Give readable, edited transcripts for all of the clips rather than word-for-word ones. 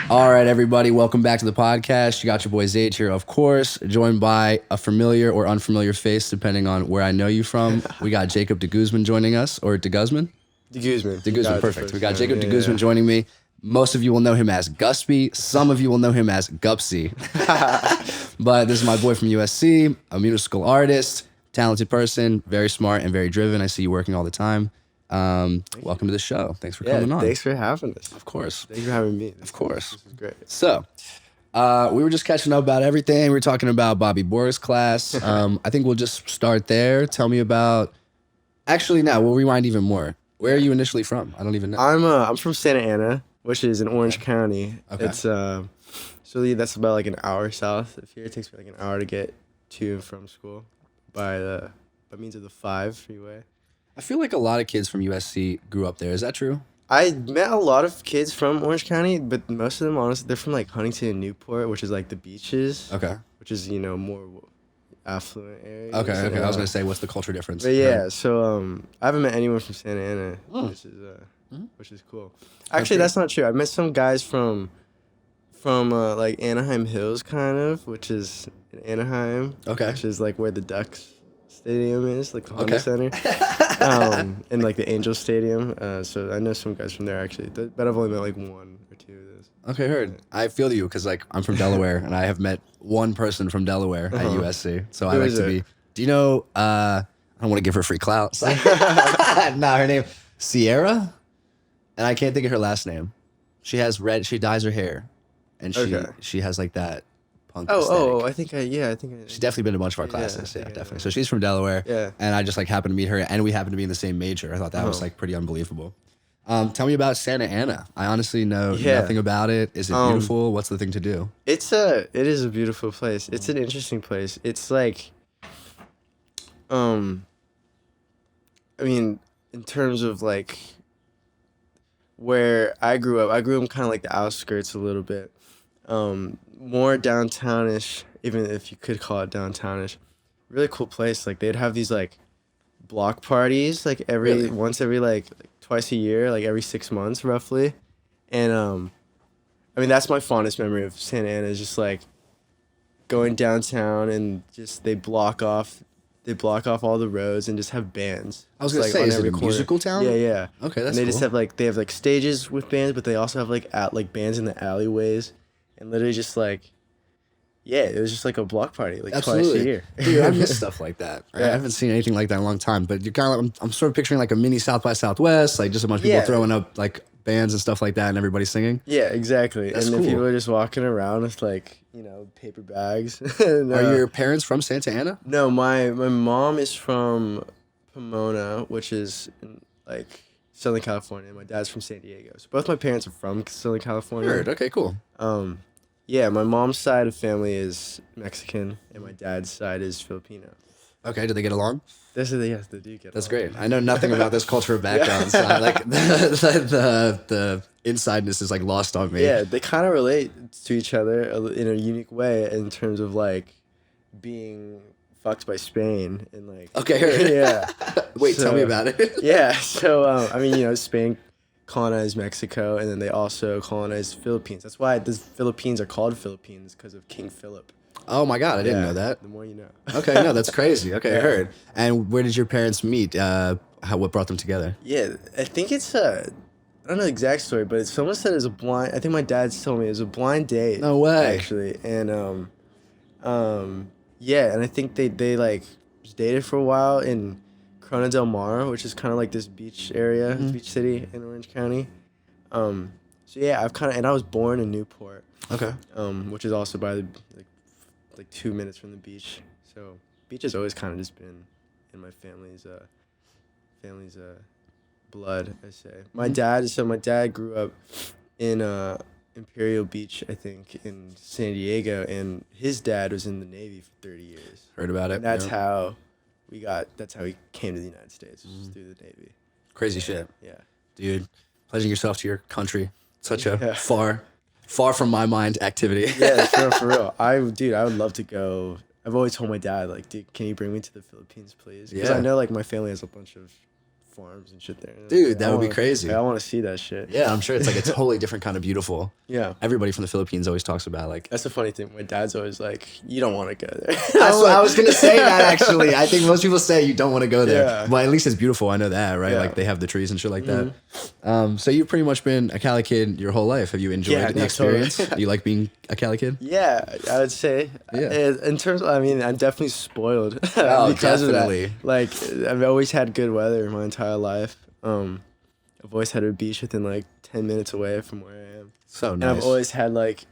All right, everybody, welcome back to the podcast. You got your boy Xage here, of course, joined by a familiar or unfamiliar face, depending on where I know you from. We got Jacob de Guzman joining us, or de Guzman? De Guzman. De Guzman, perfect. We got Jacob de Guzman joining me. Most of you will know him as Guspy. Some of you will know him as Gupsy. But this is my boy from USC, a musical artist, talented person, very smart and very driven. I see you working all the time. Welcome to the show. Thanks for coming on. Thanks for having us. Of course. Thanks for having me. Of course. This is great. So, we were just catching up about everything. We were talking about Bobby Boris' class. I think we'll just start there. Tell me about... Actually, no, we'll rewind even more. Where are you initially from? I don't even know. I'm from Santa Ana, which is in Orange County. Okay. It's so that's about like an hour south of here. It takes me like an hour to get to and from school by means of the 5 freeway. I feel like a lot of kids from USC grew up there. Is that true? I met a lot of kids from Orange County, but most of them, honestly, they're from like Huntington and Newport, which is like the beaches. Okay. Which is, more affluent areas. Okay. I was going to say, what's the culture difference? But yeah, so I haven't met anyone from Santa Ana, which is cool. Actually, that's not true. I met some guys from like Anaheim Hills, kind of, which is in Anaheim. Okay. Which is like where the Ducks Stadium is, like the Honda Center, and like the Angels Stadium. So I know some guys from there actually, but I've only met like 1 or 2 of those. Okay, heard. I feel you because like I'm from Delaware and I have met one person from Delaware at USC. So I like to be. Do you know? I don't want to give her free clout. Nah, her name Sierra, and I can't think of her last name. She has red. She dyes her hair, and she has like that. I think she's definitely been to a bunch of our classes. Yeah, definitely. So she's from Delaware. Yeah. And I just like happened to meet her, and we happened to be in the same major. I thought that was like pretty unbelievable. Tell me about Santa Ana. I honestly know nothing about it. Is it beautiful? What's the thing to do? It is a beautiful place. It's an interesting place. It's like, I mean, in terms of like where I grew up kind of like the outskirts a little bit. More downtownish, even if you could call it downtownish. Really cool place. Like they'd have these like block parties like once every like twice a year, like every 6 months roughly. And I mean that's my fondest memory of Santa Ana is just like going downtown and just they block off all the roads and just have bands. I was gonna say, is it a musical town? Yeah. Okay, that's and they cool. Just have like they have like stages with bands, but they also have like bands in the alleyways. And literally just like, it was just like a block party, like twice a year. Dude, I miss stuff like that. Right? I haven't seen anything like that in a long time. But you're kind of like, I'm sort of picturing like a mini South by Southwest, like just a bunch of people throwing up like bands and stuff like that and everybody singing. Yeah, exactly. That's cool. People are just walking around with like, paper bags. And, are your parents from Santa Ana? No, my mom is from Pomona, which is in, like Southern California. My dad's from San Diego. So both my parents are from Southern California. Heard. Okay, cool. Yeah, my mom's side of family is Mexican, and my dad's side is Filipino. Okay, do they get along? They do get along. That's great. I know nothing about this culture or background, so I like the insideness is like lost on me. Yeah, they kind of relate to each other in a unique way in terms of like being fucked by Spain and like. Okay. Yeah. Wait, tell me about it. Yeah, so I mean, Spain colonized Mexico, and then they also colonized Philippines. That's why the Philippines are called Philippines, because of King Philip. Oh my God, I didn't know that. The more you know. Okay, no, that's crazy. Okay, I heard. And where did your parents meet? What brought them together? Yeah, I think it's I don't know the exact story, but someone said it was a blind. I think my dad's told me it was a blind date. No way. Actually, and yeah, and I think they like just dated for a while in Corona del Mar, which is kind of like this beach area, beach city in Orange County. So yeah, and I was born in Newport. Okay. Which is also by the like 2 minutes from the beach. So beach has always kind of just been in my family's blood, I say. My dad grew up in Imperial Beach, I think, in San Diego, and his dad was in the Navy for 30 years. Heard about it. And that's how he came to the United States, was through the Navy. Crazy shit. Yeah. Dude, pledging yourself to your country. Such a far from my mind activity. Yeah, for real. I would love to go. I've always told my dad, like, dude, can you bring me to the Philippines, please? Because I know, like, my family has a bunch of farms and shit there. Dude, that would be crazy. I want to see that shit. Yeah, I'm sure it's like a totally different kind of beautiful. Yeah. Everybody from the Philippines always talks about like. That's the funny thing. My dad's always like, you don't want to go there. That's what I was gonna say. That actually, I think most people say you don't want to go there. Yeah. Well, at least it's beautiful. I know that, right? Yeah. Like they have the trees and shit like that. So you've pretty much been a Cali kid your whole life. Have you enjoyed the experience? Totally. Do you like being a Cali kid? Yeah, I would say. Yeah. In terms of, I mean, I'm definitely spoiled Oh, because definitely. of that. Like, I've always had good weather my entire life. I've always had a beach within like 10 minutes away from where I am. So nice. And I've always had like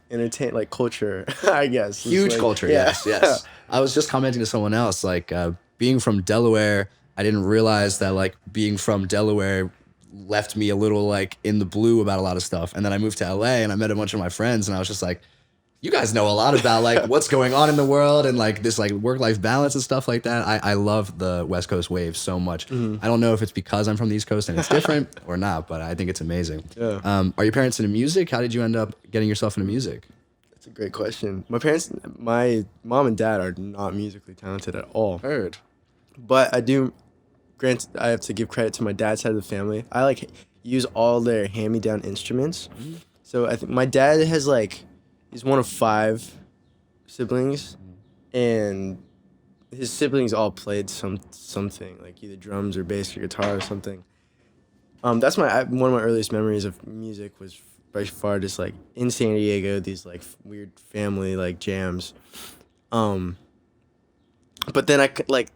culture, I guess. Huge like, culture, yeah. yes. I was just commenting to someone else, like being from Delaware, I didn't realize that like being from Delaware left me a little like in the blue about a lot of stuff. And then I moved to LA and I met a bunch of my friends and I was just like, you guys know a lot about like what's going on in the world and like this like work-life balance and stuff like that. I love the West Coast wave so much. I don't know if it's because I'm from the East Coast and it's different or not, but I think it's amazing. Yeah. Are your parents into music? How did you end up getting yourself into music? That's a great question. My mom and dad are not musically talented at all. Heard. But I have to give credit to my dad's side of the family. I like use all their hand-me-down instruments. So I think my dad has like, he's one of 5 siblings, and his siblings all played something like either drums or bass or guitar or something. That's one of my earliest memories of music was by far just like in San Diego, these like weird family like jams. But then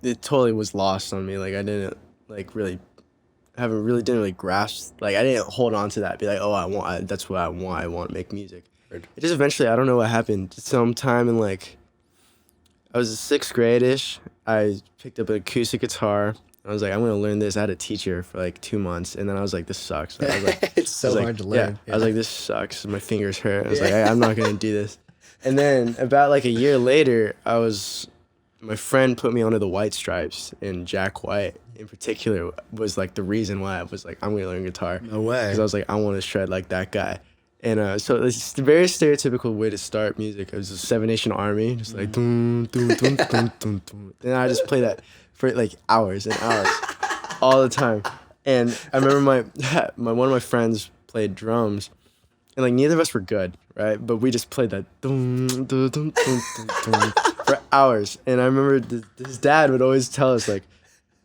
it totally was lost on me. Like I didn't didn't really grasp. Like I didn't hold on to that. Be like, oh, that's what I want. I want to make music. It just eventually, I don't know what happened. Sometime in like, I was 6th grade-ish. I picked up an acoustic guitar. I was like, I'm gonna learn this. I had a teacher for like 2 months, and then I was like, this sucks. I was like, it's so hard to learn. Yeah. I was like, this sucks. My fingers hurt. I was like, I'm not gonna do this. And then about like a year later, my friend put me onto the White Stripes, and Jack White in particular was like the reason why I was like, I'm gonna learn guitar. No way. Because I was like, I want to shred like that guy. And so it's a very stereotypical way to start music. It was a 7 Nation Army, just like dun, dun, dun, dun, dun, dun. And I just play that for like hours and hours, all the time. And I remember one of my friends played drums, and like neither of us were good, right? But we just played that dun, dun, dun, dun, dun, dun, for hours. And I remember his dad would always tell us like,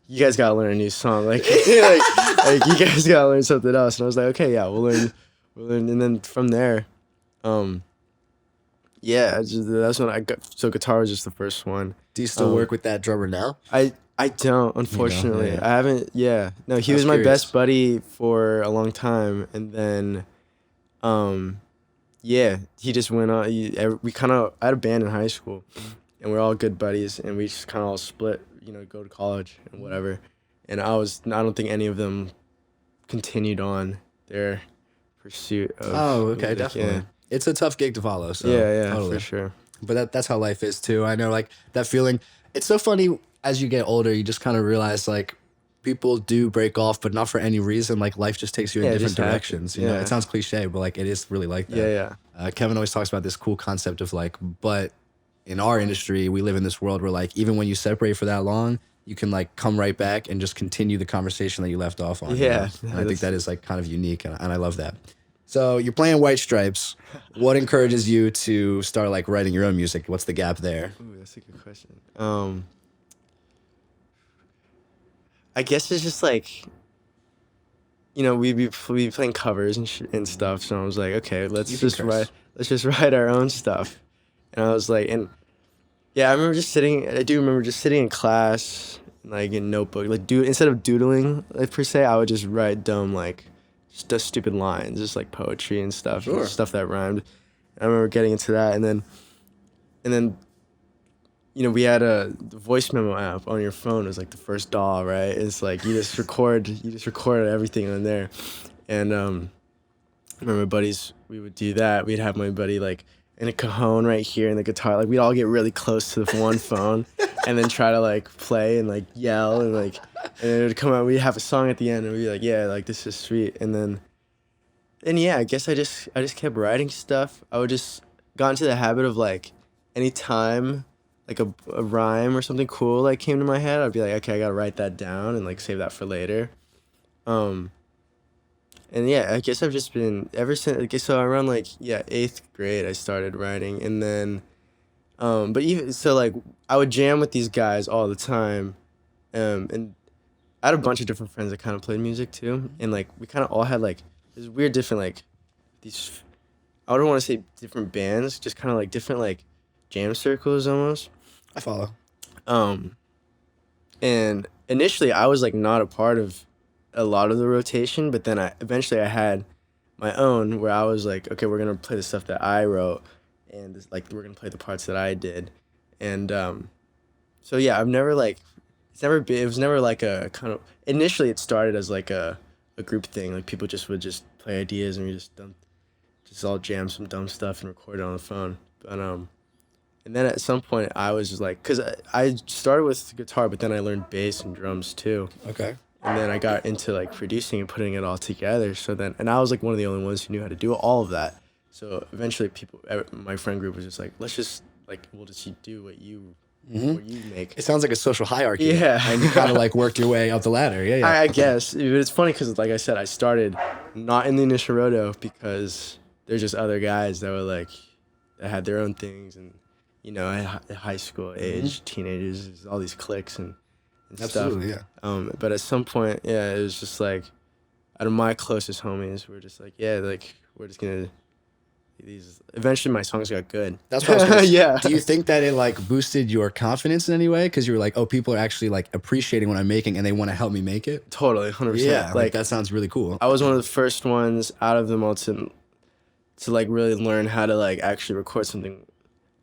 you guys gotta learn a new song, like like you guys gotta learn something else. And I was like, okay, yeah, we'll learn. And then from there, that's when I got. So guitar was just the first one. Do you still work with that drummer now? I don't, unfortunately. Yeah. I haven't. Yeah, no, he was my best buddy for a long time, and then, he just went on. I had a band in high school, and we're all good buddies, and we just kind of all split. Go to college and whatever. And I don't think any of them continued on their pursuit of okay, music. definitely. Yeah. It's a tough gig to follow. So Yeah, totally. for sure. But that's how life is too. I know, like that feeling. It's so funny as you get older. You just kind of realize like people do break off, but not for any reason. Like life just takes you in different directions. You know, it sounds cliche, but like it is really like that. Yeah. Kevin always talks about this cool concept of like, but in our industry, we live in this world where like even when you separate for that long, you can like come right back and just continue the conversation that you left off on. Yeah. You know? And I think that is like kind of unique, and I love that. So you're playing White Stripes. What encourages you to start like writing your own music? What's the gap there? Ooh, that's a good question. I guess it's just like, we'd be playing covers and stuff. So I was like, okay, let's just write our own stuff. And I was like, I remember just sitting in class, like in notebook, like instead of doodling like, per se, I would just write dumb like just stupid lines, just like poetry and stuff, stuff that rhymed. I remember getting into that, and then we had a voice memo app on your phone. It was like the first DAW, right? It's like you just record everything on there, and I remember buddies, we would do that. We'd have my buddy like in a cajon right here in the guitar, like we'd all get really close to the one phone and then try to like play and like yell and it would come out, we'd have a song at the end and we'd be like, yeah, like this is sweet. And I guess I just kept writing stuff. I would just got into the habit of like anytime like a rhyme or something cool like came to my head, I'd be like, okay, I gotta write that down and like save that for later. And yeah, I guess I've just been ever since. I guess so around like 8th grade I started writing, and then but even so like I would jam with these guys all the time, and I had a bunch of different friends that kind of played music too, and like we kind of all had like this weird different like these. I don't want to say different bands, just kind of like different like jam circles almost. I follow. And initially I was like not a part of a lot of the rotation, but then eventually I had my own where I was like, okay, we're gonna play the stuff that I wrote, and this, like we're gonna play the parts that I did, and so yeah, I've never like it was never like a kind of initially it started as like a group thing, like people just would just play ideas and we just all jam some dumb stuff and record it on the phone, but and then at some point I was just like, cause I started with guitar, but then I learned bass and drums too. Okay. And then I got into like producing and putting it all together. So then, and I was like one of the only ones who knew how to do all of that. So eventually my friend group was just like, let's just like, we'll just do what you make. It sounds like a social hierarchy. Yeah. And you kind of like worked your way up the ladder. Yeah, yeah. I guess. But it's funny because like I said, I started not in the initial roto because there's just other guys that were like, that had their own things, and you know, at high school age, teenagers, there's all these cliques and Absolutely, stuff. yeah. But at some point, yeah, it was just like, out of my closest homies, we're just like, yeah, like we're just gonna. Eventually, my songs got good. That's what I was gonna say. Yeah. Do you think that it like boosted your confidence in any way? Because you were like, oh, people are actually like appreciating what I'm making and they want to help me make it. Totally, 100%. Yeah, like that sounds really cool. I was one of the first ones out of them all to like really learn how to like actually record something.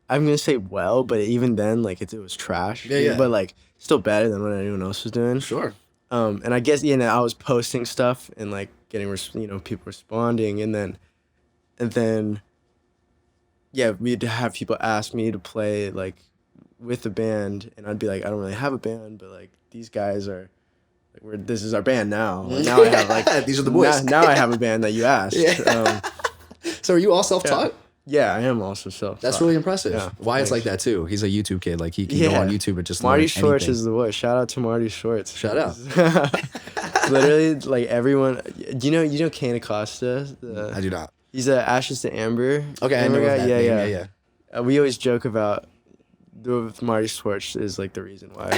I'm gonna say well, but even then, like it was trash. Yeah, yeah. But like still better than what anyone else was doing. Sure. And I guess I was posting stuff and like getting people responding, and then yeah, we'd have people ask me to play like with the band, and I'd be like, I don't really have a band, but like these guys are like this is our band now. Like, now I have like these are the boys. Now I have a band that you asked. Yeah. So are you all self-taught? Yeah, I am also self-taught. That's really impressive. Yeah, Why's like that too. He's a YouTube kid. Like he can go on YouTube and just Marty learn Shorts anything. is the voice. Shout out to Marty Shorts. Shout out. Literally, like everyone. Do you know Kane Acosta? I do not. He's a Ashes to Amber. Okay, I know guy. that name. Yeah. We always joke about Marty Schwartz is like the reason why.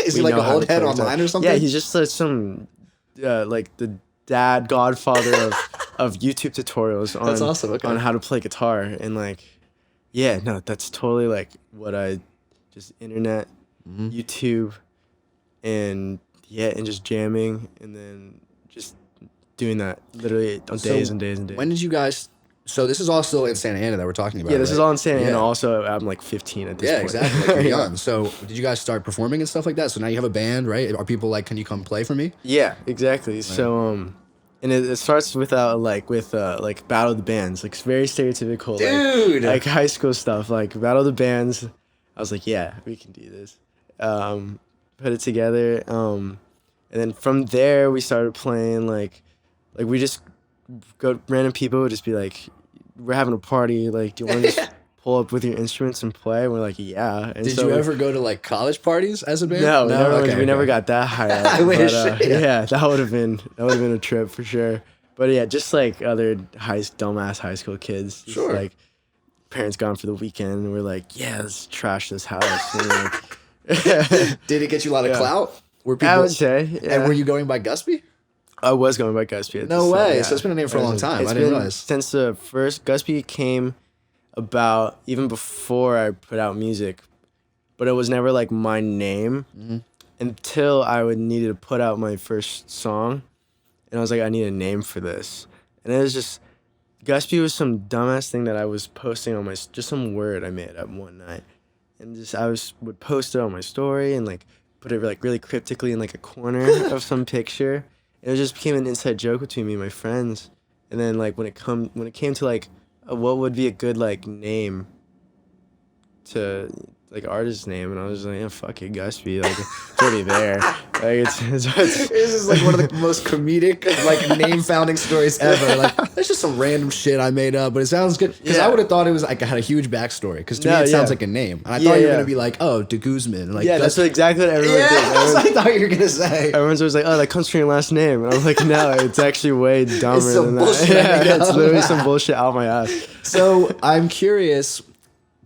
Is he like an old head online or something? Yeah, he's just like some like the dad godfather of YouTube tutorials on That's awesome. Okay. on how to play guitar, and like yeah, no, that's totally like what I just internet, YouTube, and just jamming, and then just doing that literally on days and days and days. When did you guys? So this is all still in Santa Ana that we're talking about. Yeah, this is all in Santa Ana. Yeah. Also, I'm like 15 at this point. Yeah, exactly. Like you're young. So did you guys start performing and stuff like that? So now you have a band, right? Are people like, can you come play for me? Yeah, exactly. Right. So and it starts with like Battle of the Bands, like very stereotypical, dude, like high school stuff, like Battle of the Bands. I was like, yeah, we can do this. Put it together, and then from there we started playing like we just go random people would just be like, we're having a party, like do you want to just pull up with your instruments and play? And we're like, yeah. And did you ever go to like college parties as a band? No, we never got that high up. I wish. Yeah, that would have been a trip for sure. But yeah, just like other dumbass high school kids. Just, sure. Like parents gone for the weekend, and we're like, yeah, let's trash this house. And like, did it get you a lot of clout? Were people, I would say. Yeah. And were you going by Guspy? I was going by Guspy. No way. Yeah. So it's been a name for a long time. I didn't realize. Since the first Guspy came about even before I put out music, but it was never like my name until I needed to put out my first song, and I was like, I need a name for this, and it was just Guspy was some dumbass thing that I was posting on just some word I made up one night, and just would post it on my story and like put it like really cryptically in like a corner of some picture. It just became an inside joke between me and my friends, and then like when it came to like what would be a good like name like artist name, and I was like, yeah, fuck it, Guspy. Like it's already there. Like it's This is like one of the most comedic like name founding stories ever. Like that's just some random shit I made up, but it sounds good because I would have thought it was like I had a huge backstory. Because to me it sounds like a name, and I thought you were gonna be like, oh, de Guzman. Like that's exactly what everyone thinks. That's what I thought you were gonna say. Everyone's always like, oh, that comes from your last name, and I'm like, no, it's actually way dumber than that. Yeah, it's literally some bullshit out my ass. So I'm curious.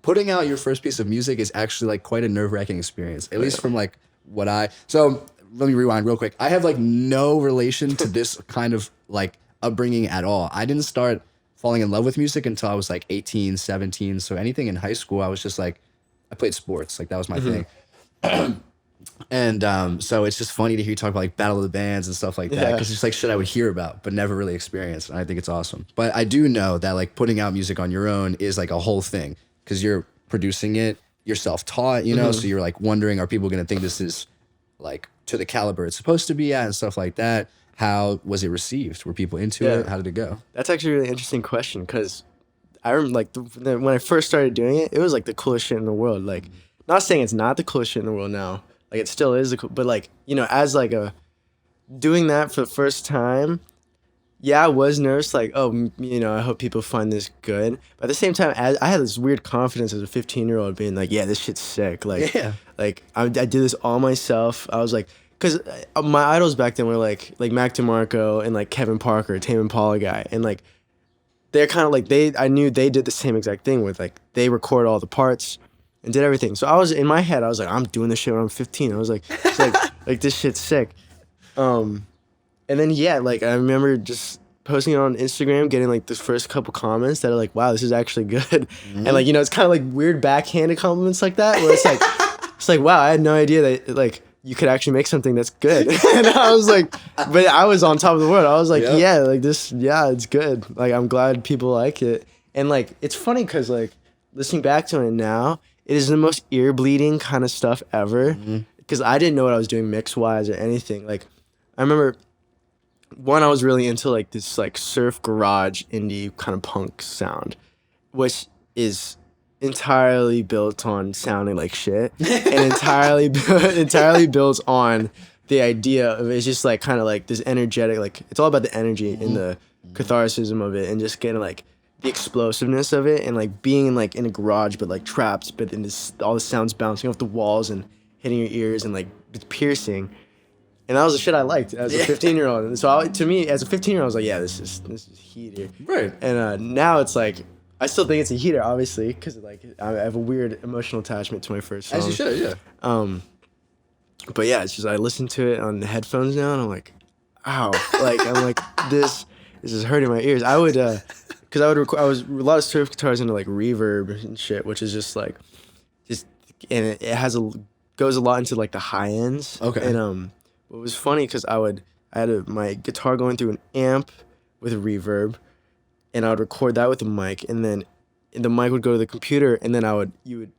Putting out your first piece of music is actually like quite a nerve-wracking experience, at least from like what so let me rewind real quick. I have like no relation to this kind of like upbringing at all. I didn't start falling in love with music until I was like 18, 17. So anything in high school, I was just like, I played sports. Like that was my thing. And so it's just funny to hear you talk about like Battle of the Bands and stuff like that. Cause it's like shit I would hear about, but never really experienced. And I think it's awesome. But I do know that like putting out music on your own is like a whole thing. Because you're producing it, you're self-taught, you know, so you're like wondering, are people going to think this is like to the caliber it's supposed to be at and stuff like that? How was it received? Were people into it? How did it go? That's actually a really interesting question because I remember like when I first started doing it, it was like the coolest shit in the world. Like, not saying it's not the coolest shit in the world now, like it still is, but like, you know, as like doing that for the first time, yeah, I was nervous, like, oh, you know, I hope people find this good. But at the same time, I had this weird confidence as a 15-year-old being like, yeah, this shit's sick. Like, like I did this all myself. I was like, because my idols back then were like Mac DeMarco and like Kevin Parker, Tame Impala guy. And like, they're kind of like, I knew they did the same exact thing with like, they record all the parts and did everything. So I was, in my head, I was like, I'm doing this shit when I'm 15. I was like, it's like this shit's sick. And then, yeah, like, I remember just posting it on Instagram, getting, like, the first couple comments that are like, wow, this is actually good. And, like, you know, it's kind of, like, weird backhanded compliments like that, where it's like, wow, I had no idea that, like, you could actually make something that's good. And I was like, but I was on top of the world. I was like, yeah, like, it's good. Like, I'm glad people like it. And, like, it's funny because, like, listening back to it now, it is the most ear-bleeding kind of stuff ever. Because I didn't know what I was doing mix-wise or anything. Like, I remember... One, I was really into like this like surf garage indie kind of punk sound, which is entirely built on sounding like shit, and entirely built on the idea of it's just like kind of like this energetic, like it's all about the energy and the catharsis of it, and just getting like the explosiveness of it, and like being like in a garage but like trapped, but in this all the sounds bouncing off the walls and hitting your ears and like it's piercing. And that was the shit I liked as a 15-year-old. And so to me, as a 15-year-old, I was like, yeah, this is heater. Right. And now it's like, I still think it's a heater, obviously, because like I have a weird emotional attachment to my first song. As you should, yeah. But yeah, it's just I listen to it on the headphones now, and I'm like, ow, like I'm like this is hurting my ears. I would, because I was a lot of surf guitars into like reverb and shit, which is just like, and it goes a lot into like the high ends. Okay. And it was funny because I had my guitar going through an amp with a reverb, and I would record that with a mic, and then the mic would go to the computer, and then you would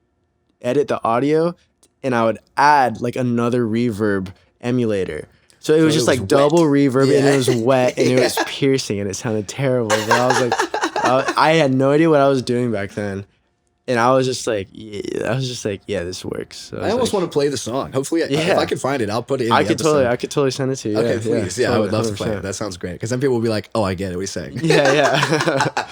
edit the audio, and I would add like another reverb emulator. So it was just like double reverb, and it was wet, and it was piercing, and it sounded terrible. But I was like, I had no idea what I was doing back then. And I was just like, yeah, this works. So I almost want to play the song. Hopefully, if I can find it, I'll put it in. I could totally send it to you. Okay, please. Yeah, I would love to play it. That sounds great. Because then people will be like, oh, I get it. What he's saying. Yeah.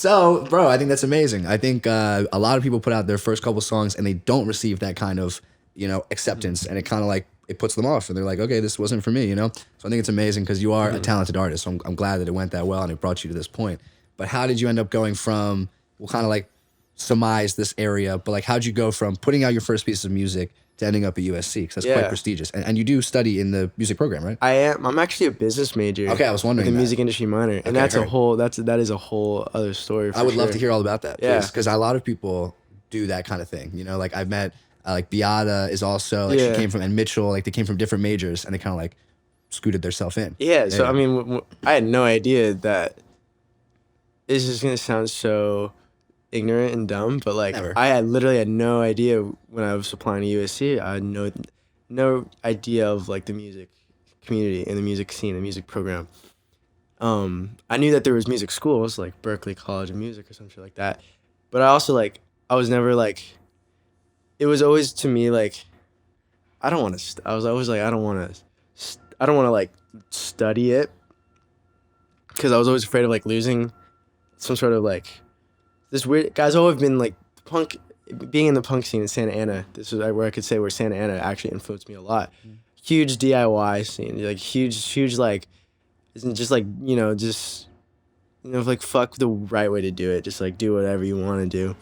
So, bro, I think that's amazing. I think a lot of people put out their first couple songs and they don't receive that kind of, acceptance, and it kind of like it puts them off, and they're like, okay, this wasn't for me, So I think it's amazing because you are a talented artist. So I'm glad that it went that well and it brought you to this point. But how did you end up going from? We'll kind of like surmise this area, but like, how'd you go from putting out your first piece of music to ending up at USC? Because that's quite prestigious, and you do study in the music program, right? I am. I'm actually a business major. Okay, I was wondering. With a music industry minor, and that's a whole. That is a whole other story. I would love to hear all about that. Yeah, because a lot of people do that kind of thing. Like I've met like Beata is also like she came from, and Mitchell, like they came from different majors and they kind of like scooted themselves in. Yeah. So I mean, I had no idea that. This is gonna sound so ignorant and dumb, but like I literally had no idea when I was applying to USC. I had no idea of like the music community and the music scene, the music program. I knew that there was music schools like Berklee College of Music or some shit like that, but I also I was never it was always to me like I don't want to. I was always like I don't want to like study it because I was always afraid of like losing some sort of like this weird guys always been like punk being in the punk scene in Santa Ana. This is where I could say where Santa Ana actually influenced me a lot. Huge DIY scene, like huge like isn't just like just like fuck the right way to do it. Just like do whatever you want to do.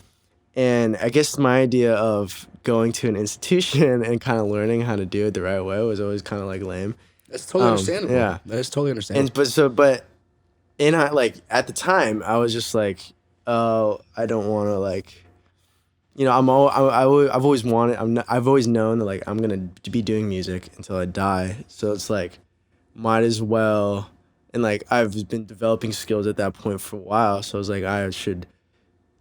And I guess my idea of going to an institution and kind of learning how to do it the right way was always kind of like lame. That's totally understandable. Yeah, that is totally understandable. And at the time I was just like, oh, I don't want to like, I've always wanted. I've always known that like I'm gonna be doing music until I die. So it's like, might as well. And like I've been developing skills at that point for a while. So I was like, I should,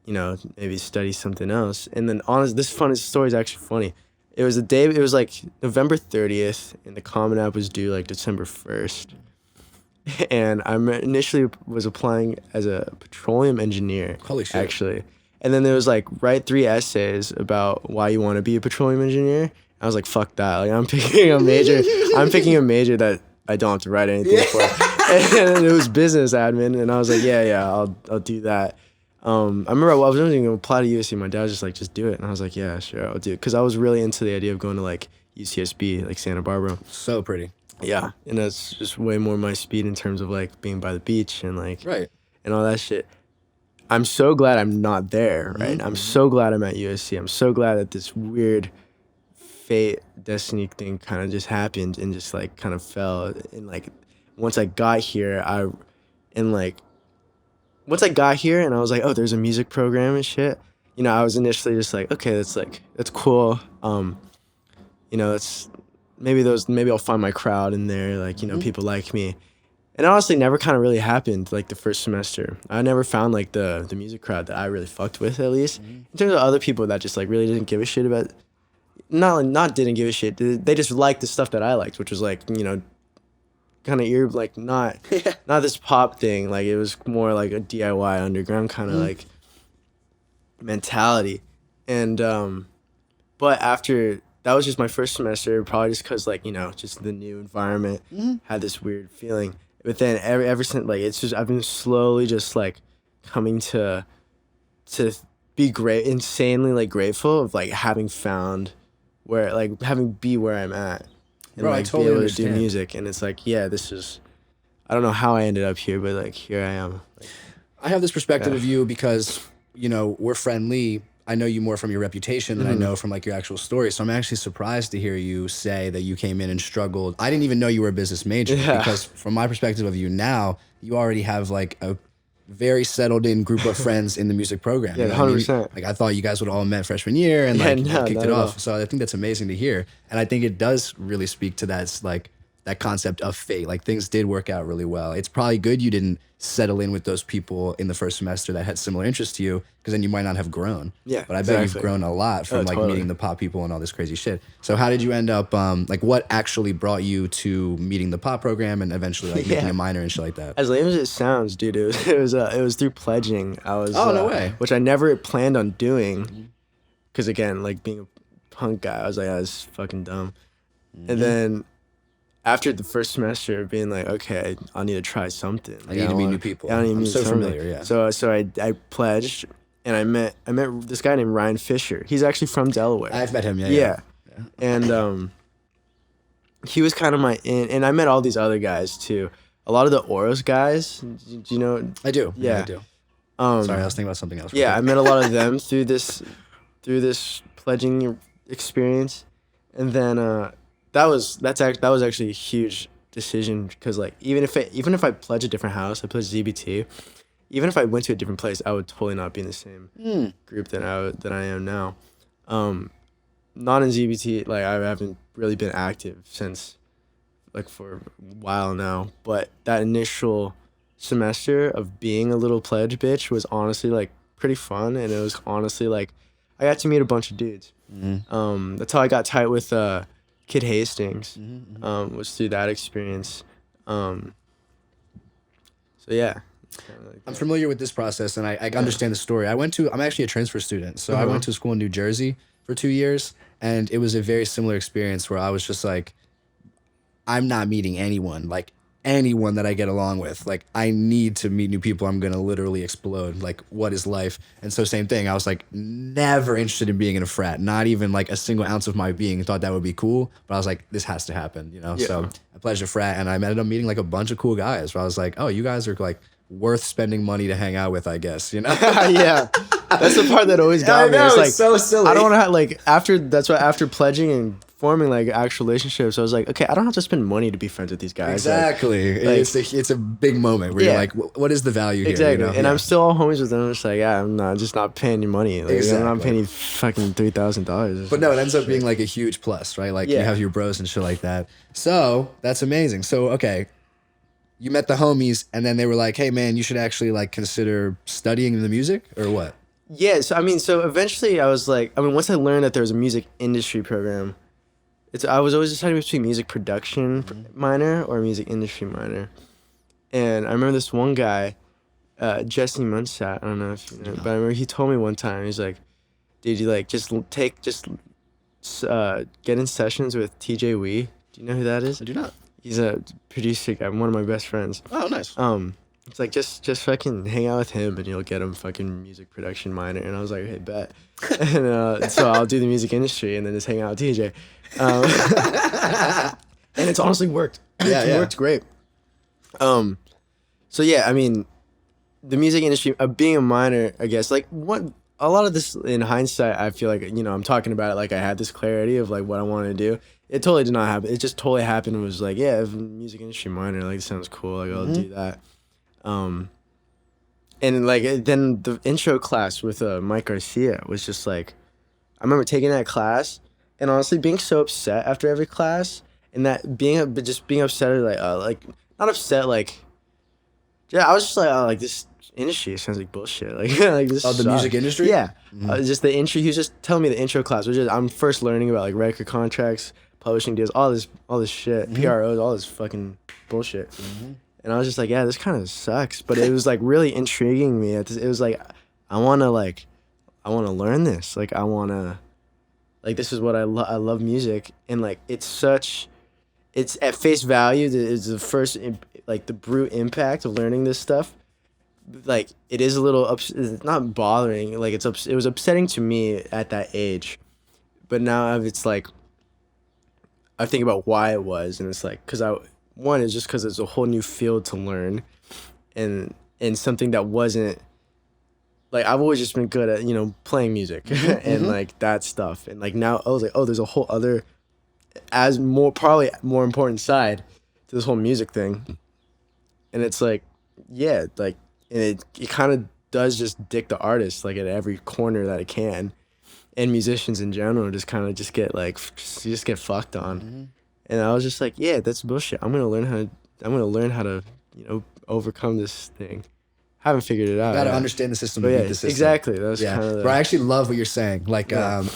maybe study something else. And then this story is actually funny. It was like November 30th, and the Common App was due like December 1st. And I initially was applying as a petroleum engineer. Holy shit. Actually. And then there was like, write 3 essays about why you want to be a petroleum engineer. I was like, fuck that. Like I'm picking a major. I'm picking a major that I don't have to write anything for. And it was business admin. And I was like, yeah, I'll do that. I remember I was going to apply to USC. My dad was just like, just do it. And I was like, yeah, sure, I'll do it. Because I was really into the idea of going to like UCSB, like Santa Barbara. So pretty. Yeah, and that's just way more my speed in terms of like being by the beach and like and all that shit. I'm so glad I'm not there, right? Mm-hmm. I'm so glad I'm at USC. I'm so glad that this weird fate, destiny thing kind of just happened and just like kind of fell. And like once I got here, I was like, oh, there's a music program and shit. I was initially just like, okay, that's cool. It's maybe I'll find my crowd in there, like, people like me. And it honestly never kind of really happened, like, the first semester. I never found, like, the music crowd that I really fucked with, at least. In terms of other people that just, like, really didn't give a shit about... Not didn't give a shit. They just liked the stuff that I liked, which was, like, kind of, like, not this pop thing. Like, it was more like a DIY underground kind of, like, mentality. And, but after... That was just my first semester, probably just because, like, just the new environment had this weird feeling. But then ever since, like, it's just, I've been slowly just, like, coming to be insanely, like, grateful of, like, having found where I'm at. And, Bro, like, I totally be able understand. to do music. And it's like, yeah, I don't know how I ended up here, but, like, here I am. Like, I have this perspective of you because, we're friendly. I know you more from your reputation than I know from like your actual story. So I'm actually surprised to hear you say that you came in and struggled. I didn't even know you were a business major because from my perspective of you now, you already have like a very settled in group of friends in the music program. Yeah, 100%. Like I thought you guys would all met freshman year and kicked it off. So I think that's amazing to hear. And I think it does really speak to that concept of fate. Like things did work out really well. It's probably good you didn't settle in with those people in the first semester that had similar interests to you, because then you might not have grown. Yeah, but I bet you've grown a lot from meeting the pop people and all this crazy shit. So how did you end up what actually brought you to meeting the pop program and eventually like making a minor and shit like that? As lame as it sounds, dude, it was through pledging. I was no way. Which I never planned on doing, because again, like being a punk guy, I was like, I was fucking dumb. And then after the first semester, being like, okay, I need to try something. I need to meet new people. Yeah, I need to I'm meet so something. familiar, yeah. So I pledged, and I met this guy named Ryan Fisher. He's actually from Delaware. I've met him, yeah. And he was kind of my in, and I met all these other guys too. A lot of the Oros guys, do you know? I do. Yeah, I do. Sorry, I was thinking about something else. Yeah, I met a lot of them through this pledging experience, and then that was actually a huge decision because like even if I pledge a different house, I pledge ZBT, even if I went to a different place, I would totally not be in the same group that I am now. Not in ZBT, like I haven't really been active since like for a while now, but that initial semester of being a little pledge bitch was honestly like pretty fun, and it was honestly like I got to meet a bunch of dudes. That's how I got tight with Kid Hastings. Was through that experience. So yeah. Like I'm familiar with this process, and I understand the story. I'm actually a transfer student, so I went to school in New Jersey for 2 years, and it was a very similar experience where I was just like, I'm not meeting anyone that I get along with. Like, I need to meet new people. I'm going to literally explode. Like, what is life? And so same thing. I was like never interested in being in a frat, not even like a single ounce of my being thought that would be cool. But I was like, this has to happen, you know? Yeah. So I pledged a frat, and I ended up meeting like a bunch of cool guys where I was like, oh, you guys are like worth spending money to hang out with, I guess, you know? Yeah. That's the part that always got me. It's like so silly. I don't want to have like after pledging and forming like actual relationships, I was like, okay, I don't have to spend money to be friends with these guys. Exactly. It's a big moment where you're like, what is the value here? Exactly. You know? And I'm still all homies with them. I'm just like, yeah, I'm just not paying you money. Like, Exactly. I'm not paying you fucking $3,000. But no, it ends up being like a huge plus, right? Like you have your bros and shit like that. So that's amazing. So okay, you met the homies, and then they were like, hey man, you should actually like consider studying the music, or what? Yeah. So eventually I was like, once I learned that there was a music industry program, I was always deciding between music production minor or music industry minor. And I remember this one guy, Jesse Munsat, I don't know if you know, but I remember he told me one time, he's like, dude, you like get in sessions with TJ Wee. Do you know who that is? I do not. He's a producer guy, one of my best friends. Oh, nice. It's like just fucking hang out with him and you'll get him fucking music production minor. And I was like, hey, bet. And so I'll do the music industry and then just hang out with TJ. And it's honestly worked. It worked great. So yeah, the music industry, being a minor, I guess, like a lot of this in hindsight, I feel like, I'm talking about it like I had this clarity of like what I wanted to do. It totally did not happen. It just totally happened. It was like, yeah, music industry minor, like, sounds cool. Like, I'll do that. And like then the intro class with Mike Garcia was just like, I remember taking that class and honestly being so upset after every class, and that being upset, like not upset, like, yeah, I was just like, oh, like this industry sounds like bullshit, like like this. Oh, the music industry. Yeah, just the intro. He was just telling me the intro class, which is I'm first learning about like record contracts, publishing deals, all this shit, PROs, all this fucking bullshit. And I was just like, yeah, this kind of sucks. But it was like really intriguing me. It was like, I want to learn this. Like, like, this is what I love music. And like, it's at face value, it's the first, like the brute impact of learning this stuff. Like, it is a little, it's not bothering. Like, it was upsetting to me at that age. But now it's like, I think about why it was. And it's like, one is just because it's a whole new field to learn, and something that wasn't like, I've always just been good at playing music and like that stuff, and like now I was like, oh, there's a whole other probably more important side to this whole music thing, and it's like, yeah, like, and it kind of does just dick the artist like at every corner that it can, and musicians in general just kind of get like get fucked on. And I was just like, yeah, that's bullshit. I'm gonna learn how to overcome this thing. Haven't figured it out. You gotta understand the system to beat the system. Exactly. That was kind of. But I actually love what you're saying. Like,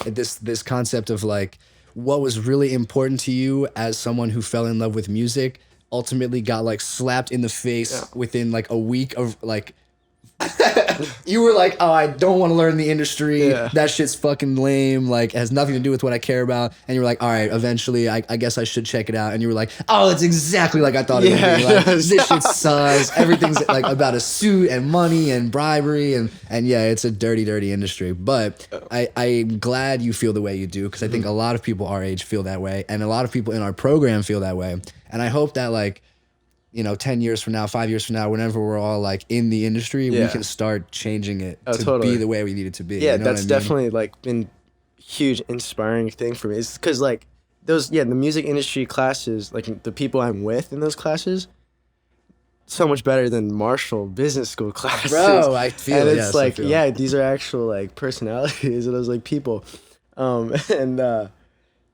this concept of like what was really important to you as someone who fell in love with music ultimately got like slapped in the face within like a week of like You were like, oh, I don't want to learn the industry. Yeah. That shit's fucking lame. Like, it has nothing to do with what I care about. And you were like, all right, eventually, I guess I should check it out. And you were like, oh, it's exactly like I thought it would be. Like, this shit sucks. Everything's like about a suit and money and bribery. And yeah, it's a dirty, dirty industry. But I'm glad you feel the way you do, because I think a lot of people our age feel that way. And a lot of people in our program feel that way. And I hope that, like, 10 years from now, 5 years from now, whenever we're all like in the industry, we can start changing it to be the way we need it to be. Yeah, you know that's definitely like been huge inspiring thing for me. It's because like the music industry classes, like the people I'm with in those classes, so much better than Marshall business school classes. Bro, I feel and it. it's like, yeah, these are actual like personalities of those like people. And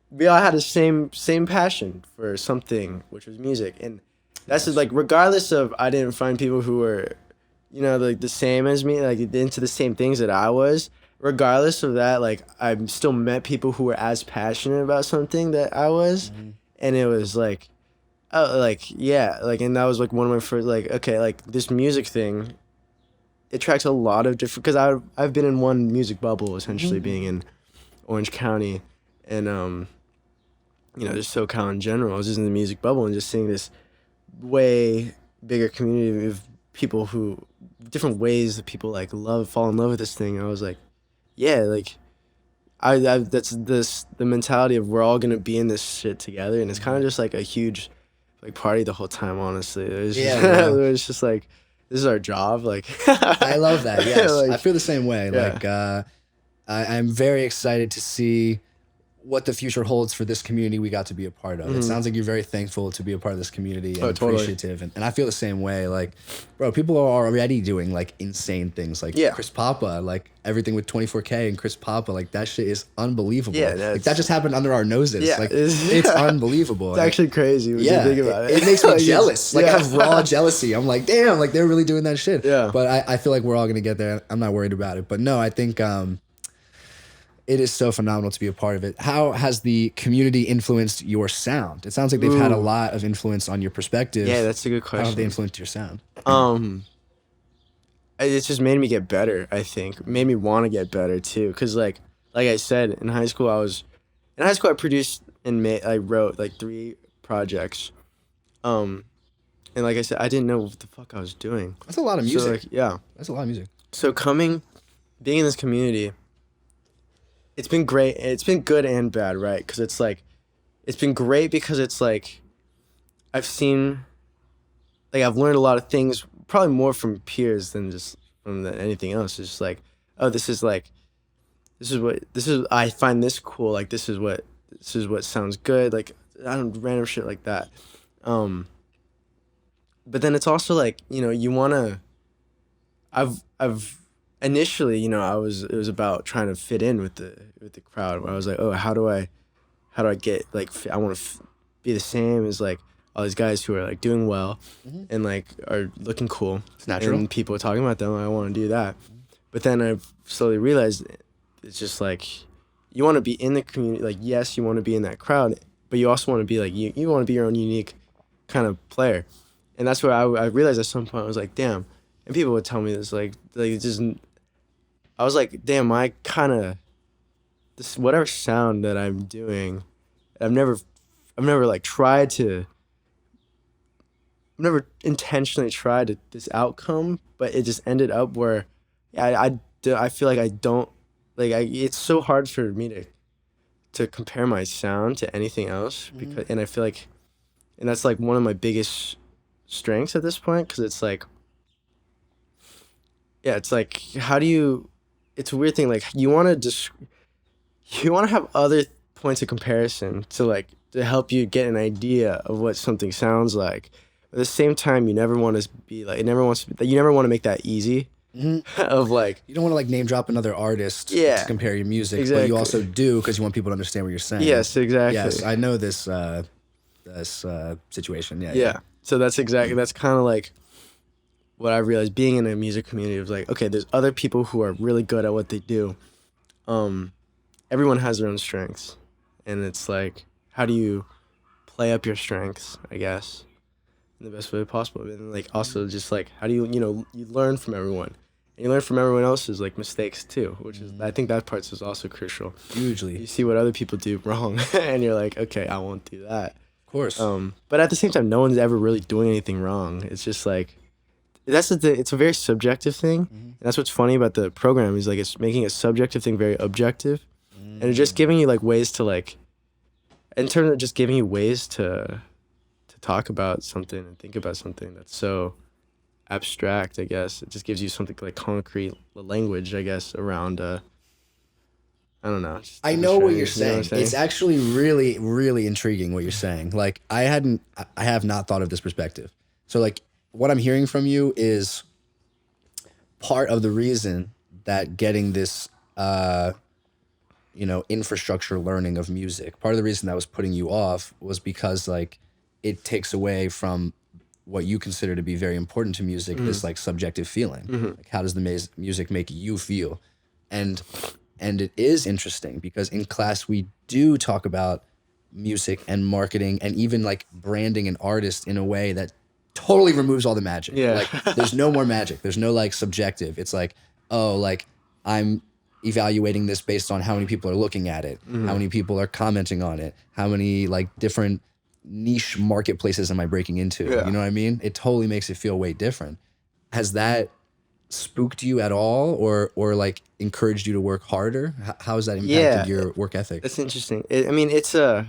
we all had the same passion for something, which was music. And that's just, like, regardless of, I didn't find people who were, like the same as me, like into the same things that I was. Regardless of that, like, I still met people who were as passionate about something that I was. And it was like, oh, like, yeah, like, and that was like one of my first, like, okay, like this music thing, it attracts a lot of different, because I've been in one music bubble, essentially, being in Orange County and just SoCal in general. I was just in the music bubble and just seeing this way bigger community of people who, different ways that people like fall in love with this thing. And I was like, yeah, like I that's the mentality of we're all gonna be in this shit together, and it's kind of just like a huge like party the whole time. Honestly, it was it's just like, this is our job. Like, I love that. Yes, like, I feel the same way. Yeah. Like, I'm very excited to see what the future holds for this community we got to be a part of. It sounds like you're very thankful to be a part of this community and appreciative. And I feel the same way. Like, bro, people are already doing like insane things. Like Chris Papa, like everything with 24K and Chris Papa, like that shit is unbelievable. Yeah, like, that just happened under our noses. Yeah, like it's unbelievable. It's actually crazy when you think about it. It makes me jealous. Like, I have raw jealousy. I'm like, damn, like they're really doing that shit. Yeah. But I feel like we're all gonna get there. I'm not worried about it. But no, I think it is so phenomenal to be a part of it. How has the community influenced your sound? It sounds like they've had a lot of influence on your perspective. Yeah, that's a good question. How have they influenced your sound? It's just made me get better, I think. Made me want to get better too, because like I said, in high school I produced and I wrote like 3 projects. And like I said, I didn't know what the fuck I was doing. That's a lot of music. So, like, yeah. That's a lot of music. So being in this community, it's been great. It's been good and bad, right? Because it's like, it's been great because it's like, I've learned a lot of things, probably more from peers than just from anything else. It's just like, oh, I find this cool. Like, this is what sounds good. Like, I don't, random shit like that. But then it's also like, you want to, initially, it was about trying to fit in with the crowd. Where I was like, oh, how do I get like, I want to be the same as like all these guys who are like doing well and like are looking cool. It's natural. And people are talking about them. I want to do that. But then I slowly realized it's just like, you want to be in the community. Like, yes, you want to be in that crowd, but you also want to be like, you want to be your own unique kind of player. And that's where I realized at some point, I was like, damn. And people would tell me this, like just, I was like, damn, I kind of, this whatever sound that I'm doing, I've never like I've never intentionally tried this outcome, but it just ended up where, I feel like I don't, like, it's so hard for me to compare my sound to anything else, because, and I feel like, and that's like one of my biggest strengths at this point, because it's like, yeah, it's like, it's a weird thing, like, you want to have other points of comparison to help you get an idea of what something sounds like. At the same time, you never want to be like, you never want to make that easy. Of like, you don't want to like name drop another artist to compare your music, but you also do because you want people to understand what you're saying. Yes, exactly. Yes, I know this situation. Yeah. So that's kind of like what I realized being in a music community. Was like, okay, there's other people who are really good at what they do. Everyone has their own strengths, and it's like, how do you play up your strengths, I guess, in the best way possible? And like, also just like, how do you you learn from everyone. And you learn from everyone else's like mistakes too, which is I think that part is also crucial. Hugely. You see what other people do wrong, and you're like, okay, I won't do that. Of course. But at the same time, no one's ever really doing anything wrong. It's just like that's the thing. It's a very subjective thing, and that's what's funny about the program is like it's making a subjective thing very objective, and it's just giving you like ways to like, in terms of just giving you ways to talk about something and think about something that's so abstract. I guess it just gives you something like concrete language. I guess around. I don't know. I know what you're saying. It's actually really, really intriguing what you're saying. Like I have not thought of this perspective. So like what I'm hearing from you is part of the reason that getting this, infrastructure learning of music, part of the reason that was putting you off was because like it takes away from what you consider to be very important to music, this like subjective feeling. Like how does the music make you feel? And it is interesting because in class we do talk about music and marketing and even like branding an artist in a way that totally removes all the magic. Yeah. Like there's no more magic. There's no like subjective. It's like, oh, like I'm evaluating this based on how many people are looking at it, how many people are commenting on it, how many like different niche marketplaces am I breaking into? Yeah. You know what I mean? It totally makes it feel way different. Has that spooked you at all or like encouraged you to work harder? How has that impacted your work ethic? That's interesting. It's a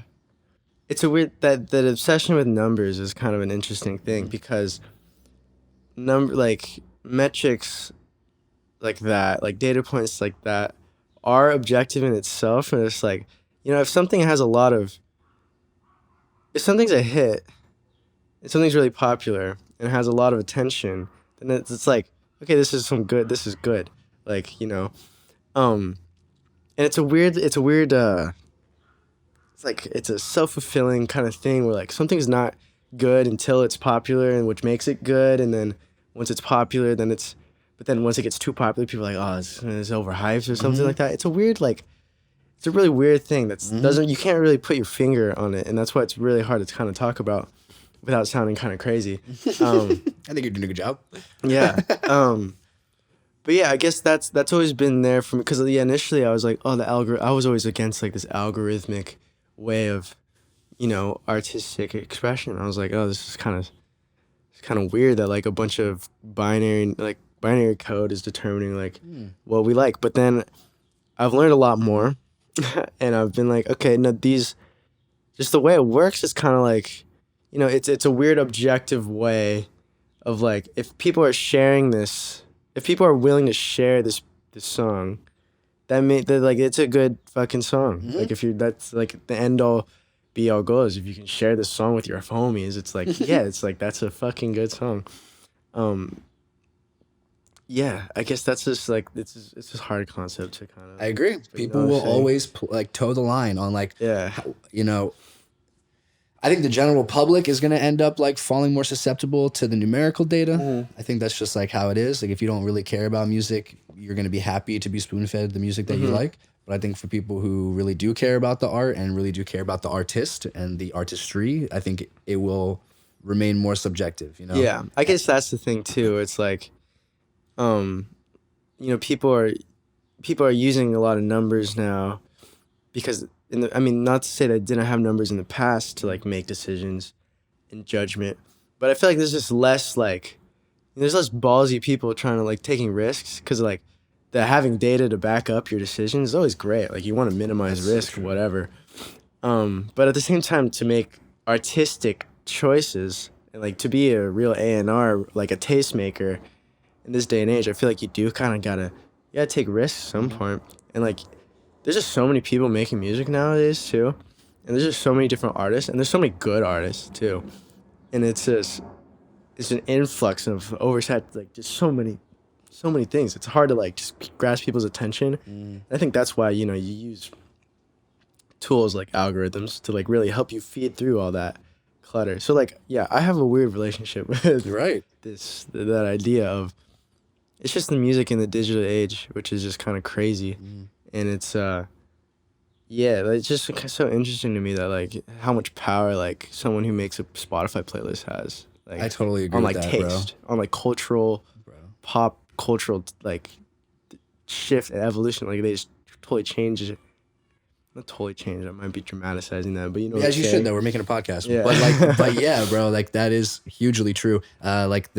weird that obsession with numbers is kind of an interesting thing because metrics like that, like data points like that are objective in itself, and it's like, if something's a hit, if something's really popular and has a lot of attention, then it's like, okay, this is good. Like, and it's like, it's a self-fulfilling kind of thing where like something's not good until it's popular and which makes it good. And then once it's popular, but then once it gets too popular, people are like, oh, it's overhyped or something like that. It's a really weird thing you can't really put your finger on it. And that's why it's really hard to kind of talk about without sounding kind of crazy. I think you're doing a good job. Yeah. But yeah, I guess that's always been there for me because initially I was like, oh, I was always against like this algorithmic way of, artistic expression. I was like, oh, this is kind of weird that like a bunch of binary code is determining like what we like. But then I've learned a lot more, and I've been like, okay, no, just the way it works is kind of like, it's a weird objective way of like if people are sharing this. If people are willing to share this song, that like it's a good fucking song. Like that's like the end all be all goes. If you can share this song with your homies, it's like it's like that's a fucking good song. Yeah, I guess that's just like it's just hard concept to kind of. I agree. People will always like toe the line on like I think the general public is going to end up like falling more susceptible to the numerical data. I think that's just like how it is. Like if you don't really care about music, you're going to be happy to be spoon-fed the music that you like. But I think for people who really do care about the art and really do care about the artist and the artistry, I think it will remain more subjective, Yeah, I guess that's the thing too. It's like, people are using a lot of numbers now because not to say that I didn't have numbers in the past to like make decisions and judgment, but I feel like there's just less there's less ballsy people trying to like taking risks because like the having data to back up your decisions is always great. Like you want to minimize risk or whatever. But at the same time to make artistic choices and like to be a real A&R, like a tastemaker in this day and age, I feel like you do kind of gotta take risks at some point. And like there's just so many people making music nowadays too, and there's just so many different artists, and there's so many good artists too, and it's an influx of like just so many things. It's hard to like just grasp people's attention. And I think that's why you use tools like algorithms to like really help you feed through all that clutter. So like I have a weird relationship with that idea of it's just the music in the digital age, which is just kind of crazy. And it's it's just so interesting to me that like how much power like someone who makes a Spotify playlist has. Like I totally agree on with like that, taste, on like cultural pop cultural like shift and evolution. Like they just totally changed it. Not totally changed. I might be dramatizing that, but you know. As you should though. We're making a podcast. Yeah. But yeah, bro. Like that is hugely true. Like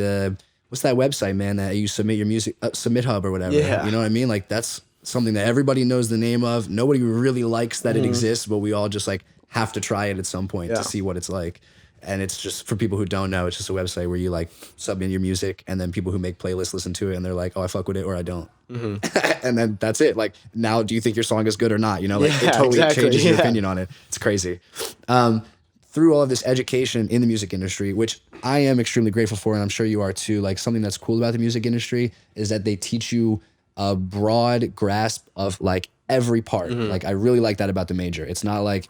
what's that website, man? That you submit your music, Submit Hub or whatever. Yeah. You know what I mean? Like that's something that everybody knows the name of. Nobody really likes that it exists, but we all just like have to try it at some point to see what it's like. And it's just, for people who don't know, it's just a website where you like submit your music and then people who make playlists listen to it and they're like, oh, I fuck with it or I don't. And then that's it. Like, now do you think your song is good or not? You know, like it totally changes your opinion on it. It's crazy. Through all of this education in the music industry, which I am extremely grateful for, and I'm sure you are too, like something that's cool about the music industry is that they teach you a broad grasp of like every part. Like I really like that about the major. It's not like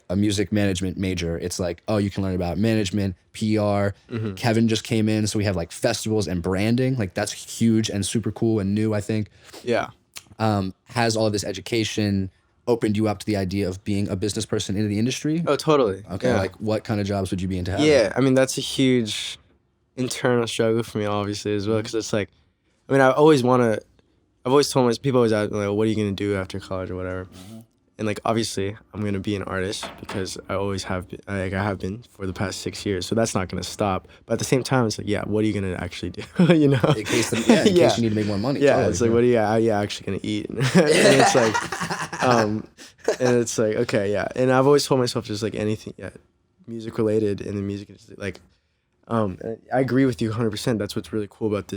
a music management major. It's like, oh, you can learn about management, PR. Kevin just came in, so we have like festivals and branding. Like that's huge and super cool and new, I think. Yeah. Has all of this education opened you up to the idea of being a business person in the industry? Oh, totally. Okay, Yeah. like what kind of jobs would you be into having? Yeah, I mean, that's a huge internal struggle for me, obviously, as well, because it's like, I mean, I've always told my people always ask me, like, what are you going to do after college or whatever? And like, obviously, I'm going to be an artist because I always have been, like I have been for the past 6 years. So that's not going to stop. But at the same time, it's like, yeah, what are you going to actually do? You know? In case you need to make more money. Yeah, totally. it's like, what are you actually going to eat? And it's like, and it's like, okay, yeah. And I've always told myself just like anything, music related in the music industry. Like, I agree with you 100%. That's what's really cool about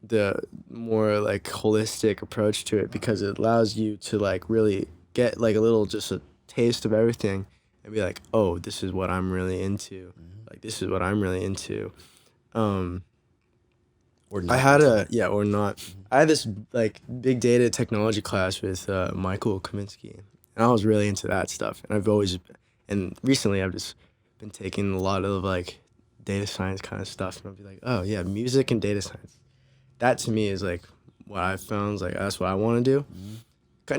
the more like holistic approach to it, because it allows you to like really get like just a taste of everything and be like, oh, this is what I'm really into. Like, this is what I'm really into. Or not. I had or not. I had this like big data technology class with Michael Kaminsky, and I was really into that stuff. And recently I've just been taking a lot of like data science kind of stuff, and I'll be like, oh yeah, music and data science. That to me is like what I found is like that's what I want to do.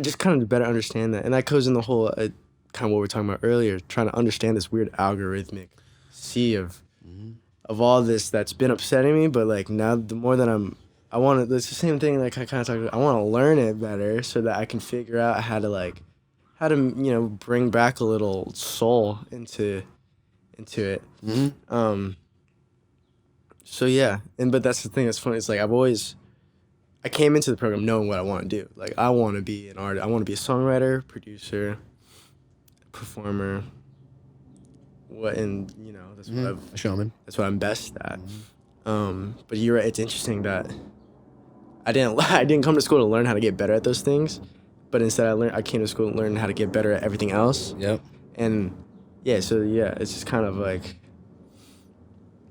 Just kind of to better understand that, and that goes in the whole kind of what we were talking about earlier, trying to understand this weird algorithmic sea of all this that's been upsetting me. But like now, the more that I want to. It's the same thing. Like I kind of talked about. I want to learn it better so that I can figure out how to bring back a little soul into it. So yeah, but that's the thing that's funny. It's like I came into the program knowing what I want to do. Like I want to be an artist. I want to be a songwriter, producer, performer. That's what a showman. That's what I'm best at. But you're right. It's interesting that I didn't come to school to learn how to get better at those things, but instead I came to school to learn how to get better at everything else. Yep. And it's just kind of like.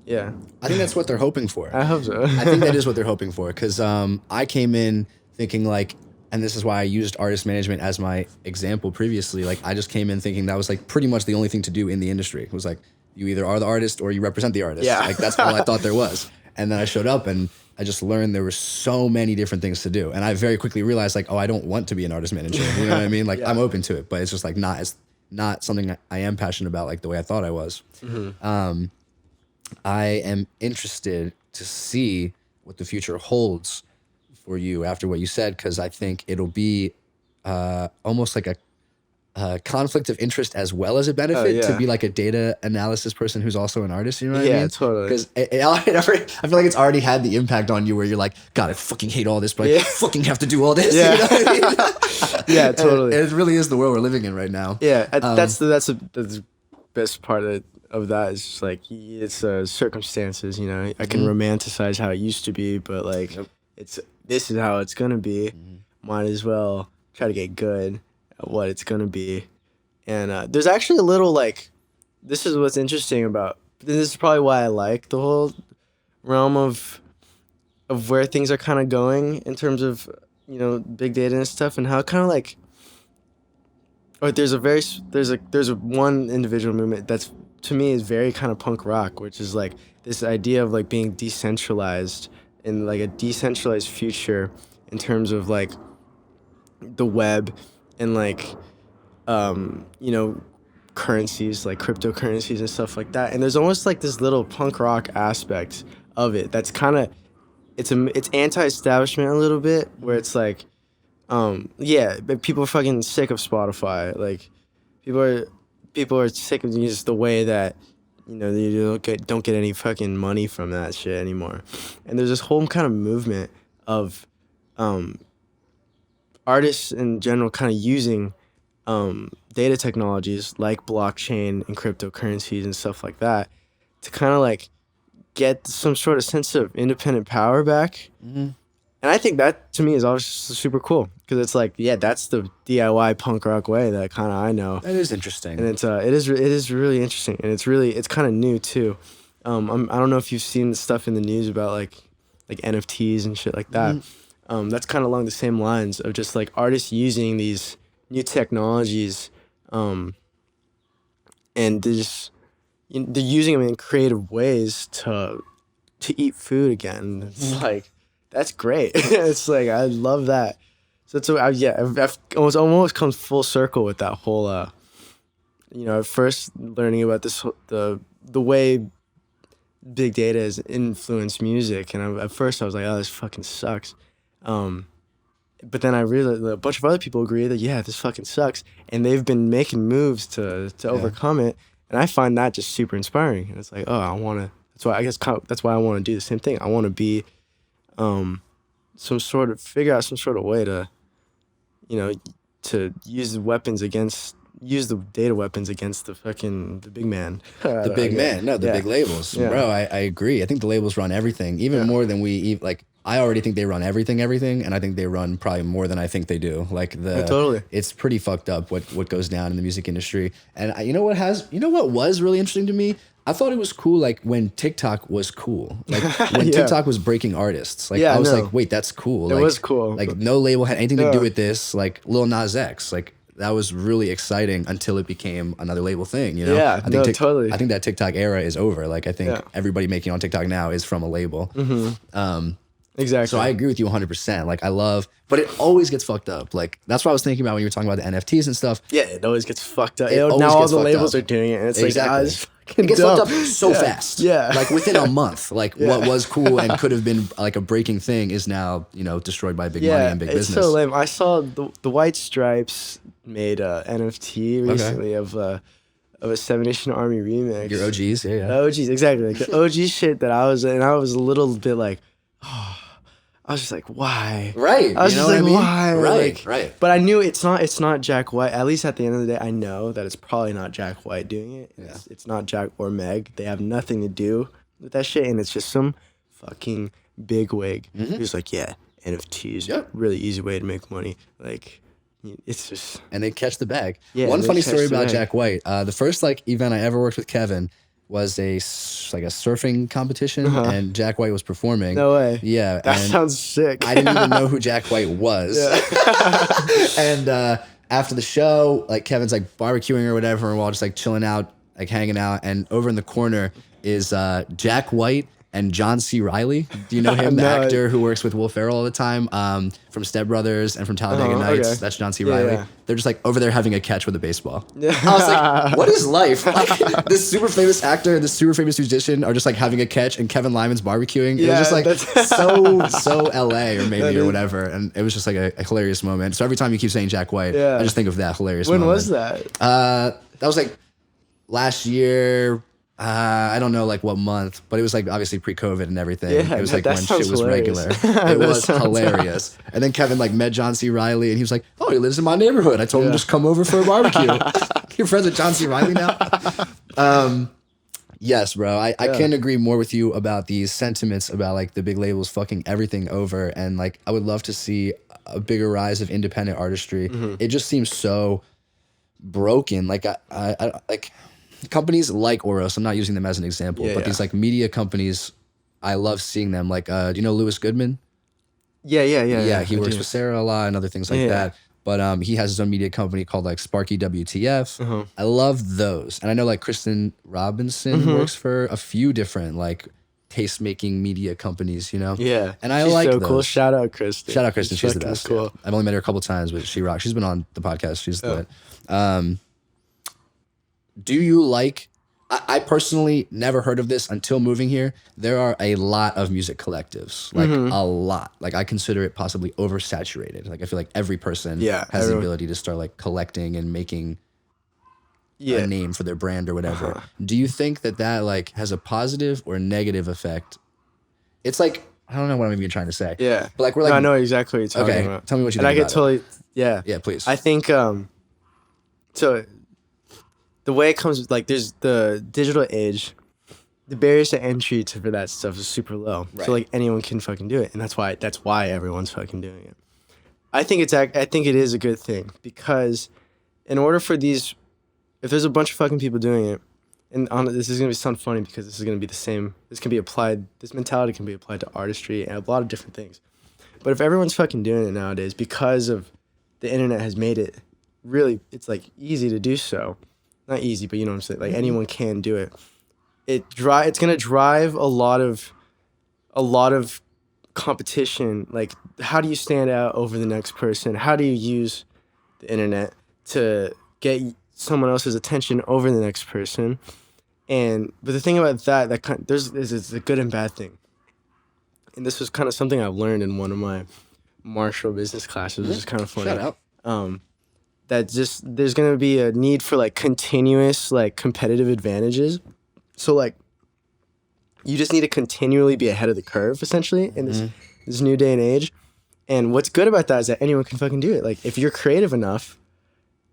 Yeah. I think that's what they're hoping for. I hope so. I think that is what they're hoping for, because I came in thinking like, and this is why I used artist management as my example previously, like I just came in thinking that was like pretty much the only thing to do in the industry. It was like, you either are the artist or you represent the artist. Yeah. Like that's all I thought there was. And then I showed up and I just learned there were so many different things to do. And I very quickly realized like, oh, I don't want to be an artist manager. You know what I mean? Like I'm open to it, but it's just like not something I am passionate about like the way I thought I was. I am interested to see what the future holds for you after what you said, because I think it'll be almost like a conflict of interest as well as a benefit to be like a data analysis person who's also an artist. You know what I mean? Yeah, totally. Because I feel like it's already had the impact on you where you're like, God, I fucking hate all this, but I fucking have to do all this. Yeah, you know what I mean? Yeah, totally. And it really is the world we're living in right now. Yeah, that's the best part of that is just like it's circumstances. You know, I can romanticize how it used to be, but like this is how it's gonna be. Might as well try to get good at what it's gonna be. And there's actually a little like, this is what's interesting about. This is probably why I like the whole realm of where things are kind of going in terms of big data and stuff, and how kind of like. Or there's a one individual movement that's to me is very kind of punk rock, which is like this idea of like being decentralized in like a decentralized future in terms of like the web and like currencies like cryptocurrencies and stuff like that. And there's almost like this little punk rock aspect of it that's kind of it's anti-establishment a little bit, where it's like, yeah, but people are fucking sick of Spotify. Like, people are sick of just the way that, you know, you don't get any fucking money from that shit anymore. And there's this whole kind of movement of artists in general kind of using data technologies like blockchain and cryptocurrencies and stuff like that to kind of like get some sort of sense of independent power back. Mm-hmm. And I think that to me is always super cool, because it's like, yeah, that's the DIY punk rock way that kind of I know. That is interesting. And it is really interesting, and it's kind of new too. I don't know if you've seen the stuff in the news about like NFTs and shit like that. Mm-hmm. That's kind of along the same lines of just like artists using these new technologies, and they're using them in creative ways to eat food again. It's like, that's great. It's like, I love that. So it's I've almost come full circle with that whole you know, at first learning about this the way big data has influenced music, and at first I was like, oh, this fucking sucks. But then I realized a bunch of other people agree that, yeah, this fucking sucks, and they've been making moves to overcome it, and I find that just super inspiring. And it's like, oh, I want to. That's why I want to do the same thing. I want to be, figure out some sort of way to, you know, to use the data weapons against the big man. The big man, no, the big labels, bro. I agree. I think the labels run everything, even more than we like. I already think they run everything, and I think they run probably more than I think they do. Like totally. It's pretty fucked up what goes down in the music industry. And you know what was really interesting to me? I thought it was cool, like when TikTok was cool, like when TikTok was breaking artists. Like I was like, wait, that's cool. It was cool. Like no label had anything to do with this. Like Lil Nas X, like that was really exciting until it became another label thing. You know? Yeah, totally. I think that TikTok era is over. Like I think everybody making on TikTok now is from a label. Mm-hmm. Exactly. So I agree with you 100%. Like but it always gets fucked up. Like that's what I was thinking about when you were talking about the NFTs and stuff. Yeah, it always gets fucked up. Now all the labels are doing it, and it's exactly. Like, it gets fucked up so fast. Yeah. Like within a month, like what was cool and could have been like a breaking thing is now, you know, destroyed by big money and big business. It's so lame. I saw the White Stripes made a NFT recently of a Seven Nation Army remix. Your OGs, yeah. The OGs, exactly. Like the OG shit that I was a little bit like, oh. I was just like, why? Right. I was just like, why? Right, right. But I knew it's not Jack White. At least at the end of the day, I know that it's probably not Jack White doing it. It's not Jack or Meg. They have nothing to do with that shit, and it's just some fucking bigwig who's like, yeah, NFTs, really easy way to make money. Like, it's just... And they catch the bag. Yeah, one funny story about Jack White. The first event I ever worked with Kevin was a surfing competition, and Jack White was performing. No way. Yeah. That sounds sick. I didn't even know who Jack White was. Yeah. And after the show, like Kevin's like barbecuing or whatever, and we're all just like chilling out, like hanging out, and over in the corner is Jack White and John C. Reilly. Do you know him, the actor who works with Will Ferrell all the time, from Step Brothers and from Talladega Nights? Okay. That's John C. Reilly. Yeah. They're just like over there having a catch with a baseball. Yeah. I was like, what is life? Like, this super famous actor and this super famous musician are just like having a catch, and Kevin Lyman's barbecuing. Yeah, it was just like so LA or maybe or whatever. And it was just like a hilarious moment. So every time you keep saying Jack White, I just think of that hilarious moment. When was that? That was like last year. I don't know like what month, but it was like obviously pre-COVID and everything. Yeah, it was like when shit was regular. It was hilarious. And then Kevin like met John C. Reilly, and he was like, "Oh, he lives in my neighborhood." I told him just come over for a barbecue. You're friends with John C. Reilly now? Yes, bro. I can't agree more with you about these sentiments about like the big labels fucking everything over, and like I would love to see a bigger rise of independent artistry. It just seems so broken. Like I like. Companies like Oros, I'm not using them as an example, but these like media companies, I love seeing them. Like, do you know Louis Goodman? Yeah. He works with Sarah a lot and other things like that. But he has his own media company called like Sparky WTF. I love those. And I know like Kristen Robinson works for a few different like taste-making media companies, you know? Yeah. And I like so those. Cool. Shout out Kristen. She's the best. Cool. Yeah. I've only met her a couple times, but she rocks. She's been on the podcast. She's lit. Do you like I personally never heard of this until moving here. There are a lot of music collectives, like a lot. Like I consider it possibly oversaturated. Like I feel like every person has the ability to start like collecting and making a name for their brand or whatever. Do you think that like has a positive or negative effect? It's like, I don't know what I'm even trying to say. Yeah. But like we're like, I know exactly what you're talking about. Tell me what you think. think And I about get totally, it. Yeah, please. I think, so the way it comes, like there's the digital age, the barriers to entry for that stuff is super low. Right. So like anyone can fucking do it. And that's why everyone's fucking doing it. I think it is a good thing because in order for these, if there's a bunch of fucking people doing it, and this is going to sound funny because this is going to be the same, this mentality can be applied to artistry and a lot of different things. But if everyone's fucking doing it nowadays because of the internet has made it really, it's like easy to do so. Not easy, but you know what I'm saying? Like anyone can do it. It's going to drive a lot of competition. Like how do you stand out over the next person? How do you use the internet to get someone else's attention over the next person? But the thing about there's a good and bad thing. And this was kind of something I learned in one of my Marshall business classes, which is kind of funny. Shout out. That just there's gonna be a need for like continuous like competitive advantages. So like you just need to continually be ahead of the curve essentially in this new day and age. And what's good about that is that anyone can fucking do it. Like if you're creative enough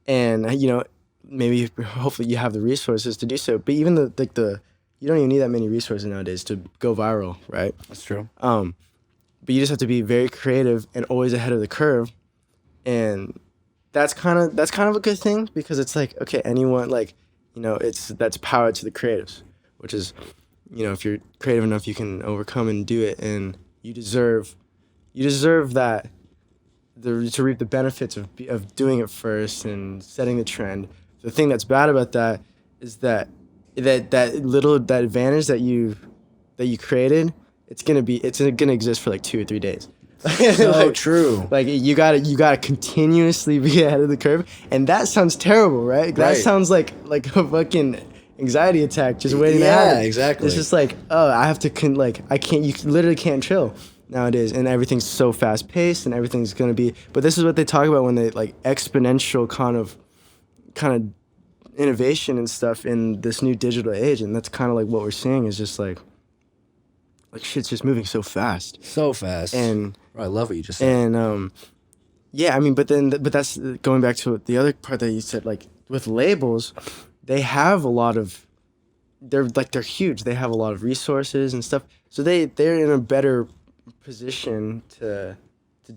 and you know, maybe hopefully you have the resources to do so. But even you don't even need that many resources nowadays to go viral, right? That's true. But you just have to be very creative and always ahead of the curve. And that's kind of a good thing because it's like, okay, anyone, like, you know, that's power to the creatives, which is, you know, if you're creative enough, you can overcome and do it, and you deserve that to reap the benefits of doing it first and setting the trend. The thing that's bad about that is that advantage that you created, it's gonna exist for like 2 or 3 days. So like, true. Like you gotta continuously be ahead of the curve, and that sounds terrible, right? That sounds like a fucking anxiety attack just waiting to happen. Yeah, exactly. It's just like, oh, I have to you literally can't chill nowadays, and everything's so fast paced, and everything's gonna be. But this is what they talk about when they like exponential kind of innovation and stuff in this new digital age, and that's kind of like what we're seeing is just like shit's just moving so fast. So fast. And I love what you just said. And yeah, I mean, but that's going back to the other part that you said, like with labels, they have a lot of, they're huge. They have a lot of resources and stuff. So they're in a better position to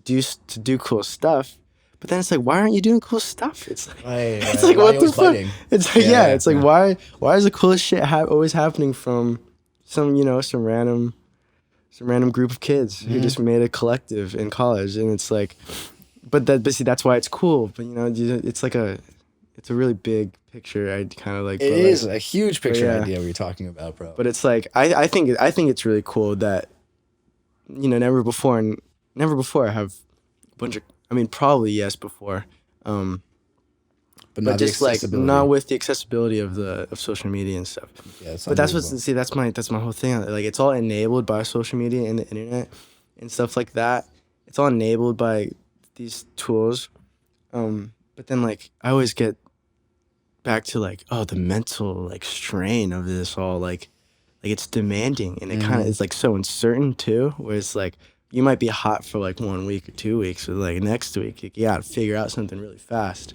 do cool stuff. But then it's like, why aren't you doing cool stuff? It's like, it's like, what the fuck? It's like, it's like, why is the coolest shit always happening from some random group of kids who just made a collective in college? And it's like, but see, that's why it's cool. But you know, it's a really big picture. I kind of like. It is a huge picture idea we're talking about, bro. But it's like, I think it's really cool that, you know, never before I have a bunch of. I mean, probably yes before, but not just like not with the accessibility of social media and stuff. Yeah, it's but that's my whole thing. Like it's all enabled by social media and the internet and stuff like that. It's all enabled by these tools. But then like I always get back to like, oh, the mental like strain of this all, like it's demanding, and it kind of is like so uncertain too, where it's like you might be hot for like 1 week or 2 weeks, but like next week you gotta figure out something really fast.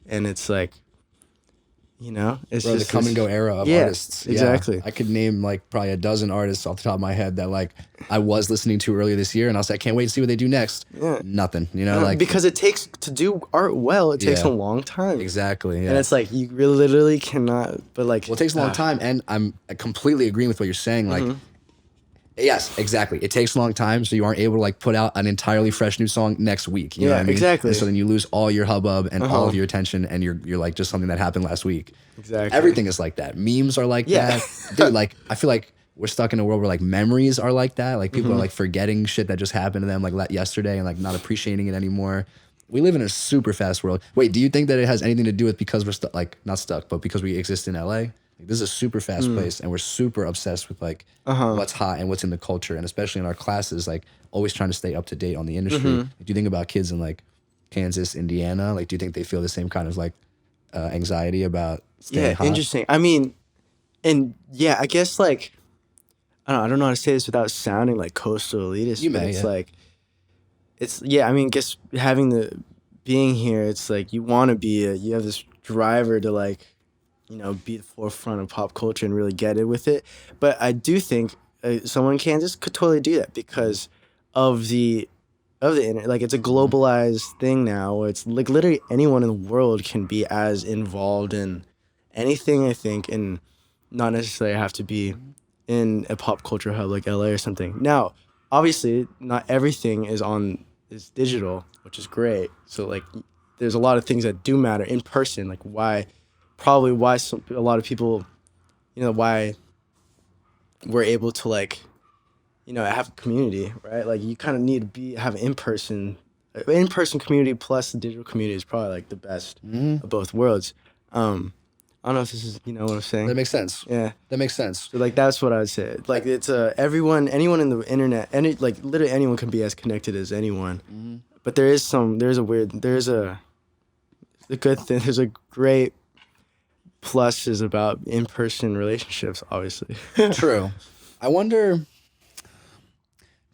And it's like, you know, it's just the come and go era of artists. Exactly. Yeah. I could name like probably a dozen artists off the top of my head that like I was listening to earlier this year, and I was like, I can't wait to see what they do next. Yeah. Nothing, you know, like because it takes to do art well. It takes a long time. Exactly. Yeah. And it's like you really literally cannot. But like, well, it takes a long time, and I'm completely agreeing with what you're saying. Like. Yes, exactly. It takes a long time, so you aren't able to like put out an entirely fresh new song next week. You know what I mean? Exactly. And so then you lose all your hubbub and all of your attention, and you're like just something that happened last week. Exactly. Everything is like that. Memes are like that. Dude, like I feel like we're stuck in a world where like memories are like that. Like people are like forgetting shit that just happened to them like yesterday and like not appreciating it anymore. We live in a super fast world. Wait, do you think that it has anything to do with because we're not stuck, but because we exist in LA? Like, this is a super fast place, and we're super obsessed with like what's hot and what's in the culture, and especially in our classes, like always trying to stay up to date on the industry. Like, do you think about kids in like Kansas, Indiana? Like, do you think they feel the same kind of like anxiety about staying hot? Interesting. I mean, and yeah, I guess like I don't know how to say this without sounding like coastal elitist. You but may, it's yeah. like it's I mean, guess being here, it's like you want to be you have this driver to like, be the forefront of pop culture and really get it with it. But I do think someone in Kansas could totally do that because of the internet. Like, it's a globalized thing now where it's like literally anyone in the world can be as involved in anything, I think, and not necessarily have to be in a pop culture hub like LA or something. Now, obviously, not everything is digital, which is great. So like, there's a lot of things that do matter in person. Like why a lot of people, why we're able to like, have a community, right? Like you kind of need to have in-person community plus the digital community is probably like the best of both worlds. I don't know if this is, what I'm saying. That makes sense. Yeah. That makes sense. So like that's what I would say. Like it's anyone in the internet, like literally anyone can be as connected as anyone. But there's a good thing. There's a great pluses about in-person relationships, obviously. True. I wonder,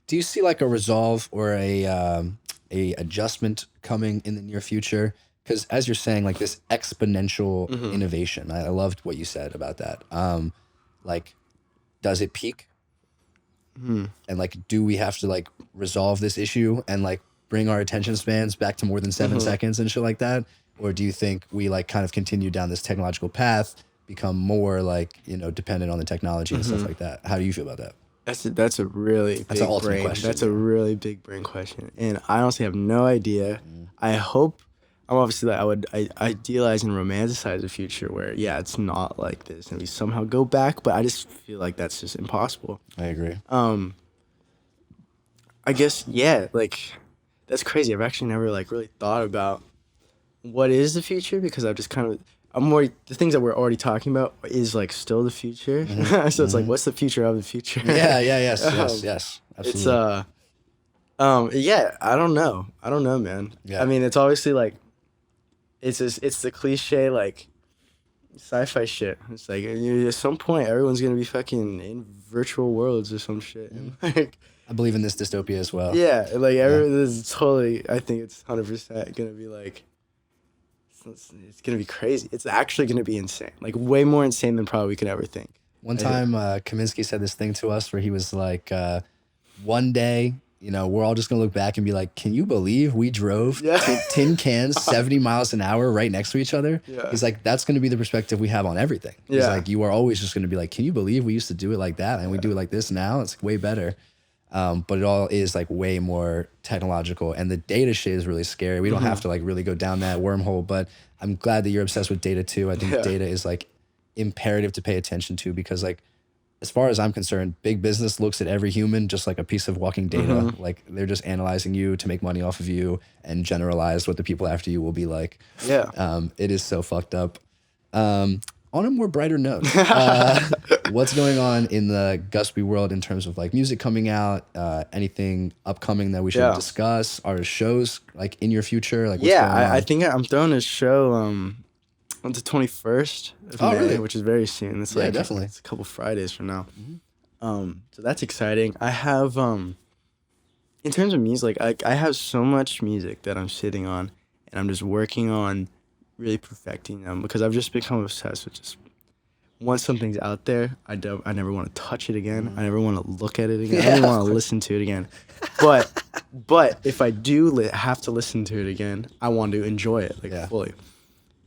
do you see like a resolve or a adjustment coming in the near future? Because as you're saying, like this exponential innovation, I loved what you said about that. Like, does it peak? And like, do we have to like resolve this issue and like bring our attention spans back to more than 7 seconds and shit like that? Or do you think we like kind of continue down this technological path, become more like, dependent on the technology and stuff like that? How do you feel about that? That's a really big ultimate question. That's a really big brain question, and I honestly have no idea. I hope. I'm obviously like I idealize and romanticize a future where it's not like this and we somehow go back, but I just feel like that's just impossible. I agree. I guess like that's crazy. I've actually never like really thought about what is the future because I've just kind of the things that we're already talking about is like still the future. So it's like what's the future of the future? Yes, absolutely. It's I don't know, man. Yeah. I mean, it's obviously like it's the cliche like sci-fi shit. It's like at some point everyone's gonna be fucking in virtual worlds or some shit. And like I believe in this dystopia as well. yeah, like everyone is totally. I think it's 100% gonna be like. It's gonna be crazy. It's actually gonna be insane. Like way more insane than probably we could ever think. One time, Kaminsky said this thing to us where he was like, one day, we're all just going to look back and be like, can you believe we drove tin cans 70 miles an hour right next to each other? Yeah. He's like, that's going to be the perspective we have on everything. He's like, you are always just going to be like, can you believe we used to do it like that? And we do it like this now? It's way better. But it all is like way more technological, and the data shit is really scary. We don't have to like really go down that wormhole, but I'm glad that you're obsessed with data too. I think data is like imperative to pay attention to because like, as far as I'm concerned, big business looks at every human just like a piece of walking data. Like they're just analyzing you to make money off of you and generalize what the people after you will be like. Yeah. It is so fucked up. On a more brighter note, what's going on in the Guspy world in terms of like music coming out, anything upcoming that we should discuss? Are shows like in your future? Like what's going on? I think I'm throwing a show on the 21st of May, really? which is very soon. It's like definitely. It's a couple Fridays from now. So that's exciting. I have in terms of music, I have so much music that I'm sitting on, and I'm just working on really perfecting them because I've just become obsessed with just once something's out there, I never want to touch it again. I never want to look at it again. I don't even want to listen to it again. But if I do have to listen to it again, I want to enjoy it fully.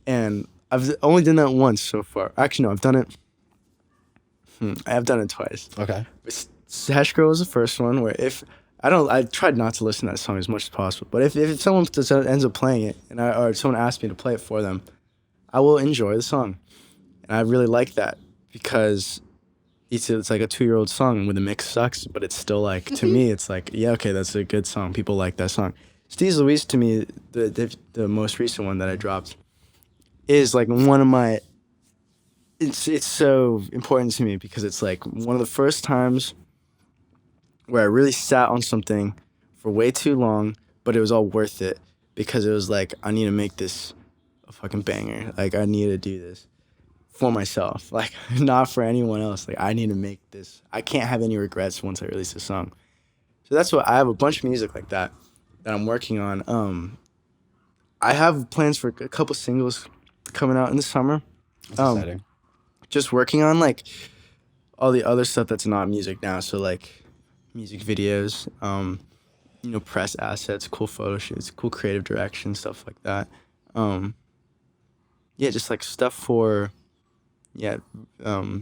And I've only done that once so far. Actually, no, I've done it. I have done it twice. Okay. Hash Girl was the first one where I tried not to listen to that song as much as possible. But if someone ends up playing it or someone asks me to play it for them, I will enjoy the song. And I really like that because it's like a 2-year-old song where the mix sucks, but it's still like, to me, it's like, yeah, okay, that's a good song. People like that song. STEEZ LUÍS, to me, the most recent one that I dropped, is like one of my it's so important to me because it's like one of the first times where I really sat on something for way too long, but it was all worth it because it was like, I need to make this a fucking banger. Like, I need to do this for myself, like, not for anyone else. Like, I need to make this. I can't have any regrets once I release a song. So that's what I have, a bunch of music like that I'm working on. I have plans for a couple singles coming out in the summer. That's exciting. Just working on like all the other stuff that's not music now. So like music videos, press assets, cool photo shoots, cool creative direction, stuff like that. Just like stuff for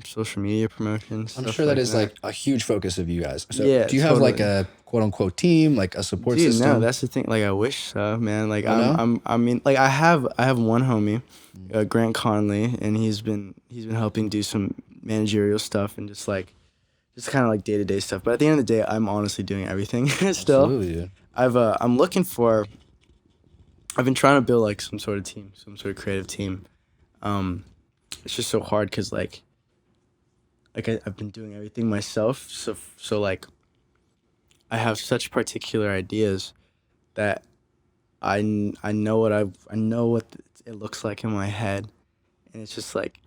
social media promotions. I'm sure that is like a huge focus of you guys. So Yeah, do you have like totally. a quote unquote team, like a support Dude, system? no, that's the thing. Like, I wish so, man. Like, Oh, no? I mean, like, I have one homie, Grant Conley, and he's been helping do some managerial stuff and just kind of like day to day stuff. But at the end of the day, I'm honestly doing everything still. Absolutely, dude. I've been trying to build like some sort of team, some sort of creative team. It's just so hard because I've been doing everything myself. So like, I have such particular ideas that I know what it looks like in my head, and it's just like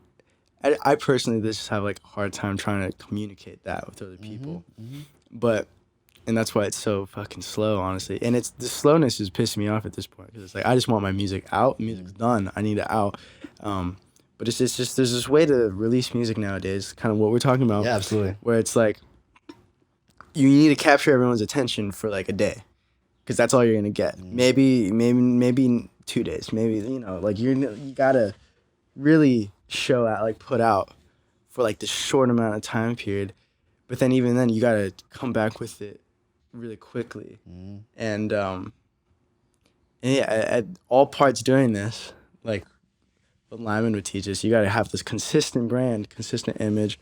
I personally just have like a hard time trying to communicate that with other people, but and that's why it's so fucking slow, honestly. And it's the slowness is pissing me off at this point because it's like I just want my music out. Music's done. I need it out. But it's just there's this way to release music nowadays, kind of what we're talking about. Yeah, absolutely. Where it's like you need to capture everyone's attention for like a day, because that's all you're gonna get. Maybe 2 days. Maybe you gotta really show out, like put out for like this short amount of time period. But then even then, you gotta come back with it really quickly. And at all parts during this, like what Lyman would teach us, you gotta have this consistent brand, consistent image,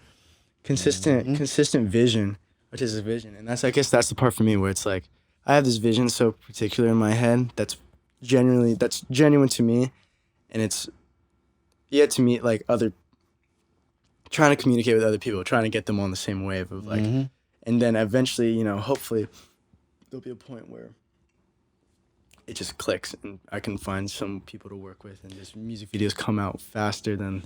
consistent vision, artistic vision. And I guess that's the part for me where it's like I have this vision so particular in my head that's genuine to me, and it's yet to meet like trying to communicate with other people, trying to get them on the same wave of like, and then eventually, hopefully there'll be a point where it just clicks and I can find some people to work with and just music videos come out faster than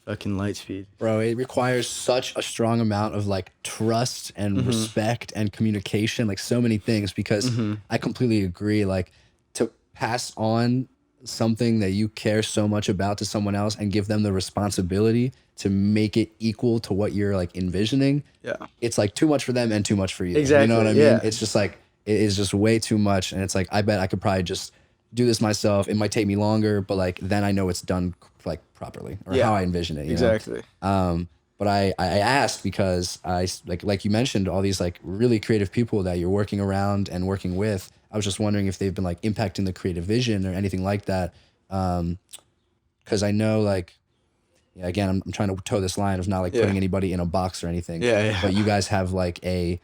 fucking light speed. Bro, it requires such a strong amount of like trust and respect and communication, like so many things, because I completely agree. Like, to pass on something that you care so much about to someone else and give them the responsibility to make it equal to what you're like envisioning. Yeah. It's like too much for them and too much for you. Exactly. You know what I mean? Yeah. It's just like, it is just way too much. And it's like, I bet I could probably just do this myself. It might take me longer, but like, then I know it's done like properly or how I envision it. You Exactly. know? But I asked because I like you mentioned all these like really creative people that you're working around and working with. I was just wondering if they've been like impacting the creative vision or anything like that. Because I know like, again, I'm trying to toe this line of not like putting anybody in a box or anything. Yeah. But you guys have like a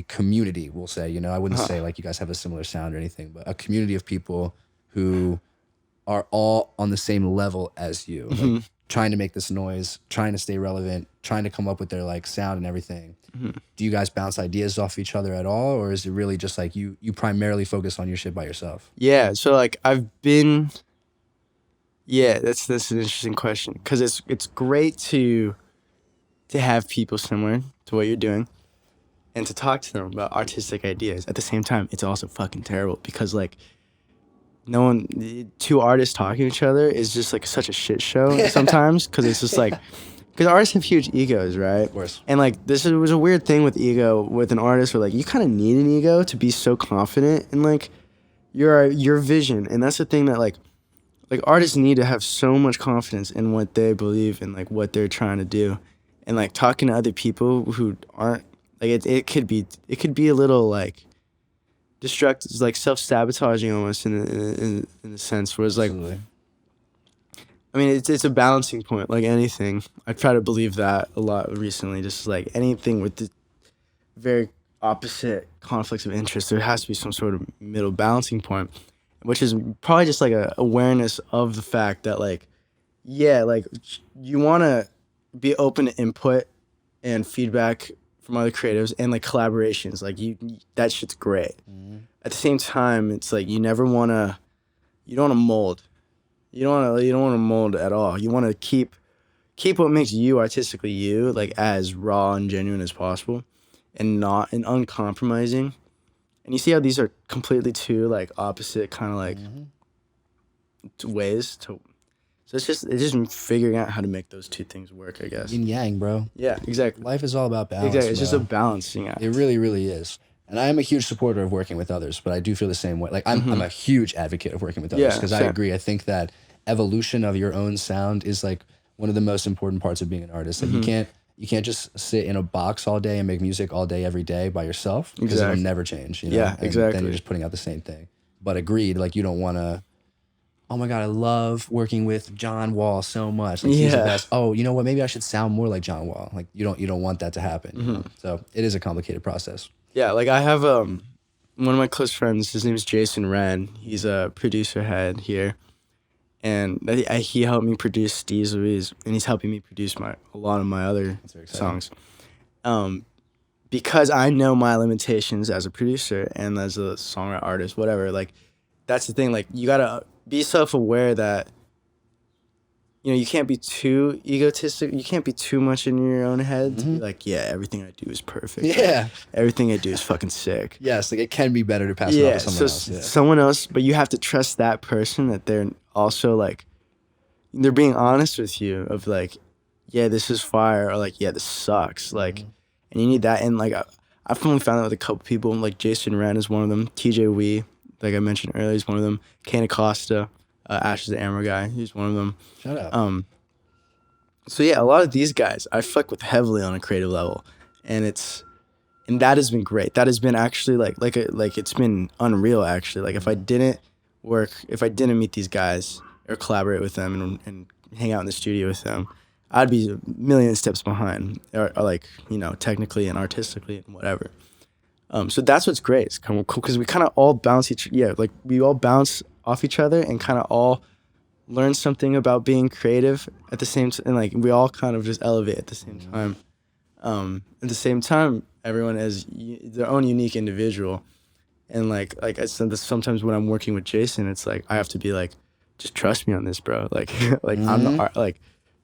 community, we'll say. I wouldn't say like you guys have a similar sound or anything, but a community of people who are all on the same level as you, like, trying to make this noise, trying to stay relevant, trying to come up with their like sound and everything. Do you guys bounce ideas off each other at all, or is it really just like you primarily focus on your shit by yourself? Yeah. So like I've been. Yeah, that's an interesting question, because it's great to have people similar to what you're doing and to talk to them about artistic ideas. At the same time, it's also fucking terrible because like two artists talking to each other is just like such a shit show sometimes, because it's just like, because artists have huge egos, right? Of course. And like was a weird thing with ego with an artist where like you kind of need an ego to be so confident in like your vision. And that's the thing that like artists need to have so much confidence in what they believe and like what they're trying to do, and like talking to other people who aren't like it could be a little like destructive, like self-sabotaging almost in a sense, where it's like, Absolutely. I mean, it's a balancing point like anything. I try to believe that a lot recently, just like anything with the very opposite conflicts of interest, there has to be some sort of middle balancing point, which is probably just like a awareness of the fact that like, yeah, like you want to be open to input and feedback from other creatives and like collaborations. Like that shit's great. At the same time, it's like you don't want to mold. You don't want to mold at all. You want to keep what makes you artistically you, like as raw and genuine as possible, and uncompromising. And you see how these are completely two like opposite kind of like ways to. So it's just figuring out how to make those two things work, I guess. Yin yang, bro. Yeah, exactly. Life is all about balance. Exactly. It's bro. just a balancing act. It really, really is. And I am a huge supporter of working with others, but I do feel the same way. Like I'm a huge advocate of working with others because I agree. I think that evolution of your own sound is like one of the most important parts of being an artist. Like you can't just sit in a box all day and make music all day every day by yourself because it'll never change. You know? Yeah, exactly. Then you're just putting out the same thing. But agreed, like you don't want to. Oh my God, I love working with John Wall so much. Like he's the best. Oh, you know what? Maybe I should sound more like John Wall. Like you don't want that to happen. You know? So it is a complicated process. Yeah, like I have one of my close friends. His name is Jason Wren. He's a producer head here, and he helped me produce STEEZ LUÍS, and he's helping me produce a lot of my other songs. Because I know my limitations as a producer and as a songwriter, artist, whatever. Like that's the thing. Like you gotta be self-aware that, you know, you can't be too egotistic. You can't be too much in your own head to be like, yeah, everything I do is perfect. Yeah. Like, everything I do is fucking sick. Yes, like it can be better to pass it off to someone else. Yeah. Someone else, but you have to trust that person that they're also like, they're being honest with you of like, yeah, this is fire, or like, yeah, this sucks. Like, and you need that. And like, I've only found out with a couple people, like Jason Wren is one of them. TJ Wee, like I mentioned earlier, is one of them. Kane Acosta, Ash is the Amber guy, he's one of them. Shout out. So yeah, a lot of these guys I fuck with heavily on a creative level, and that has been great. That has been actually like it's been unreal actually. Like if I didn't meet these guys or collaborate with them and hang out in the studio with them, I'd be a million steps behind, or like, you know, technically and artistically and whatever. So that's what's great. It's kind of cool because we kind of all bounce we all bounce off each other and kind of all learn something about being creative at the same time, and like we all kind of just elevate at the same time. At the same time, everyone is their own unique individual, and like I said, sometimes when I'm working with Jason, it's like I have to be like, just trust me on this, bro. Like I'm the art, like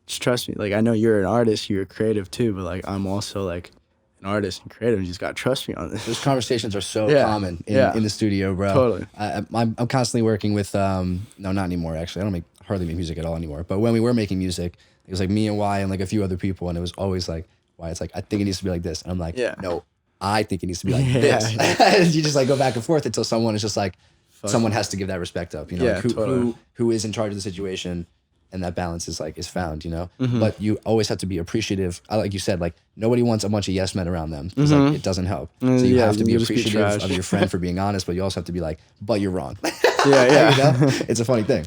just trust me. Like I know you're an artist, you're creative too, but like I'm also like an artist and creative. You just gotta trust me on this. Those conversations are so common in the studio, bro. Totally. I'm constantly working with no, not anymore actually. I don't hardly make music at all anymore. But when we were making music, it was like me and Y and like a few other people, and it was always like Y. It's like I think it needs to be like this, and I'm like, no, I think it needs to be like this. You just like go back and forth until someone is just like, someone has to give that respect up. You know, like who is in charge of the situation. And that balance is found, you know. But you always have to be appreciative. Like you said, like nobody wants a bunch of yes men around them because like it doesn't help. So you have to be appreciative of your friend for being honest, but you also have to be like, but you're wrong. Yeah. You know? It's a funny thing.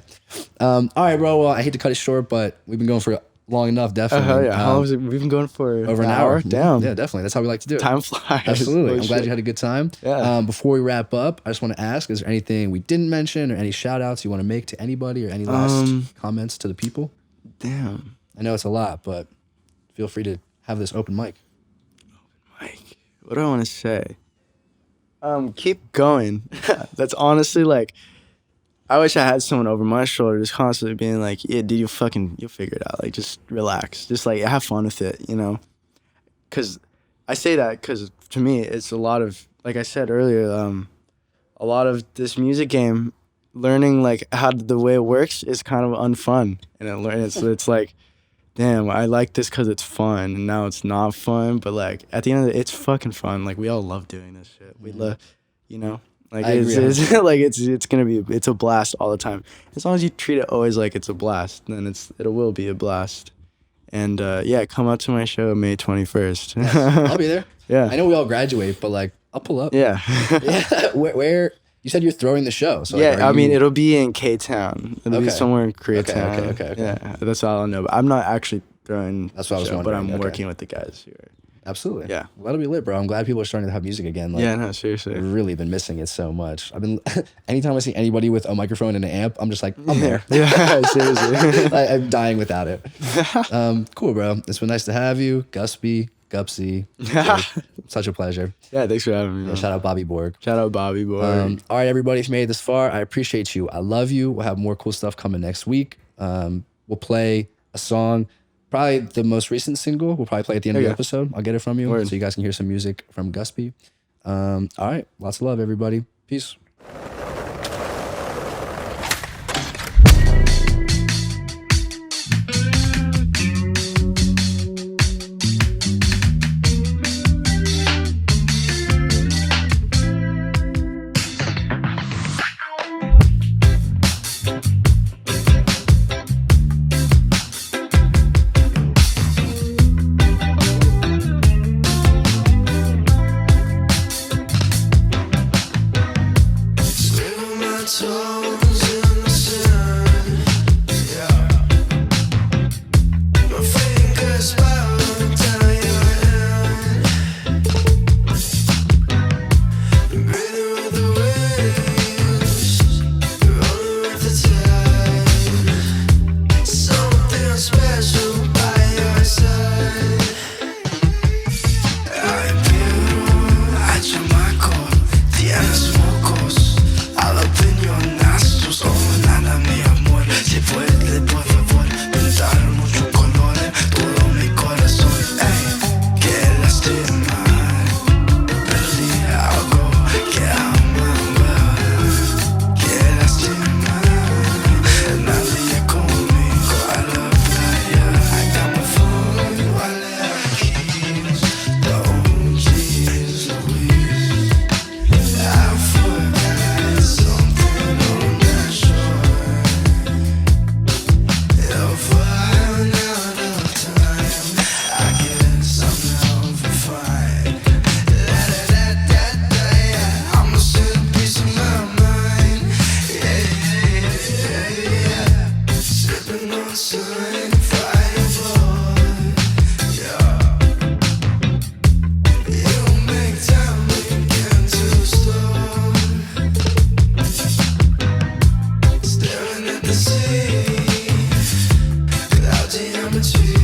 All right, bro. Well, I hate to cut it short, but we've been going for long enough, definitely. How long was it? We've been going for over an hour. Damn. Yeah, definitely. That's how we like to do it. Time flies. Absolutely. I'm glad you had a good time. Yeah. Before we wrap up, I just want to ask, is there anything we didn't mention or any shout outs you want to make to anybody or any last comments to the people? Damn. I know it's a lot, but feel free to have this open mic. What do I want to say? Keep going. That's honestly like, I wish I had someone over my shoulder just constantly being like, yeah, dude, you'll figure it out. Like, just relax. Just like have fun with it, you know? Because I say that because to me, it's a lot of, like I said earlier, a lot of this music game, learning like how the way it works is kind of unfun, and it's like, damn, I like this because it's fun, and now it's not fun, but like at the end of it, it's fucking fun. Like we all love doing this shit. We love, you know, like it's like it's a blast all the time. As long as you treat it always like it's a blast, then it will be a blast. And yeah, come out to my show May 21st. Yes, I'll be there. Yeah, I know we all graduate, but like I'll pull up. Yeah. Yeah. Where you said you're throwing the show, so yeah, like, I mean it'll be in K-Town. It'll be somewhere in Koreatown. Okay. Yeah, that's all I know. But I'm not actually throwing. That's what I was wondering. But I'm working with the guys here. Absolutely. Yeah. Well, that'll be lit, bro. I'm glad people are starting to have music again. Like, Yeah, no, seriously. I've really been missing it so much. I've been, anytime I see anybody with a microphone and an amp, I'm just like, I'm there. Yeah, seriously. Like, I'm dying without it. Cool, bro. It's been nice to have you. Gupsy. Such a pleasure. Yeah, thanks for having me. Man. Shout out Bobby Borg. Shout out Bobby Boy. All right, everybody, if you made it this far, I appreciate you. I love you. We'll have more cool stuff coming next week. We'll play a song, probably the most recent single. We'll probably play at the end of the episode. I'll get it from you so you guys can hear some music from Guspy. All right, lots of love, everybody. Peace. Staring at the sea, cloudy, I'm a tree.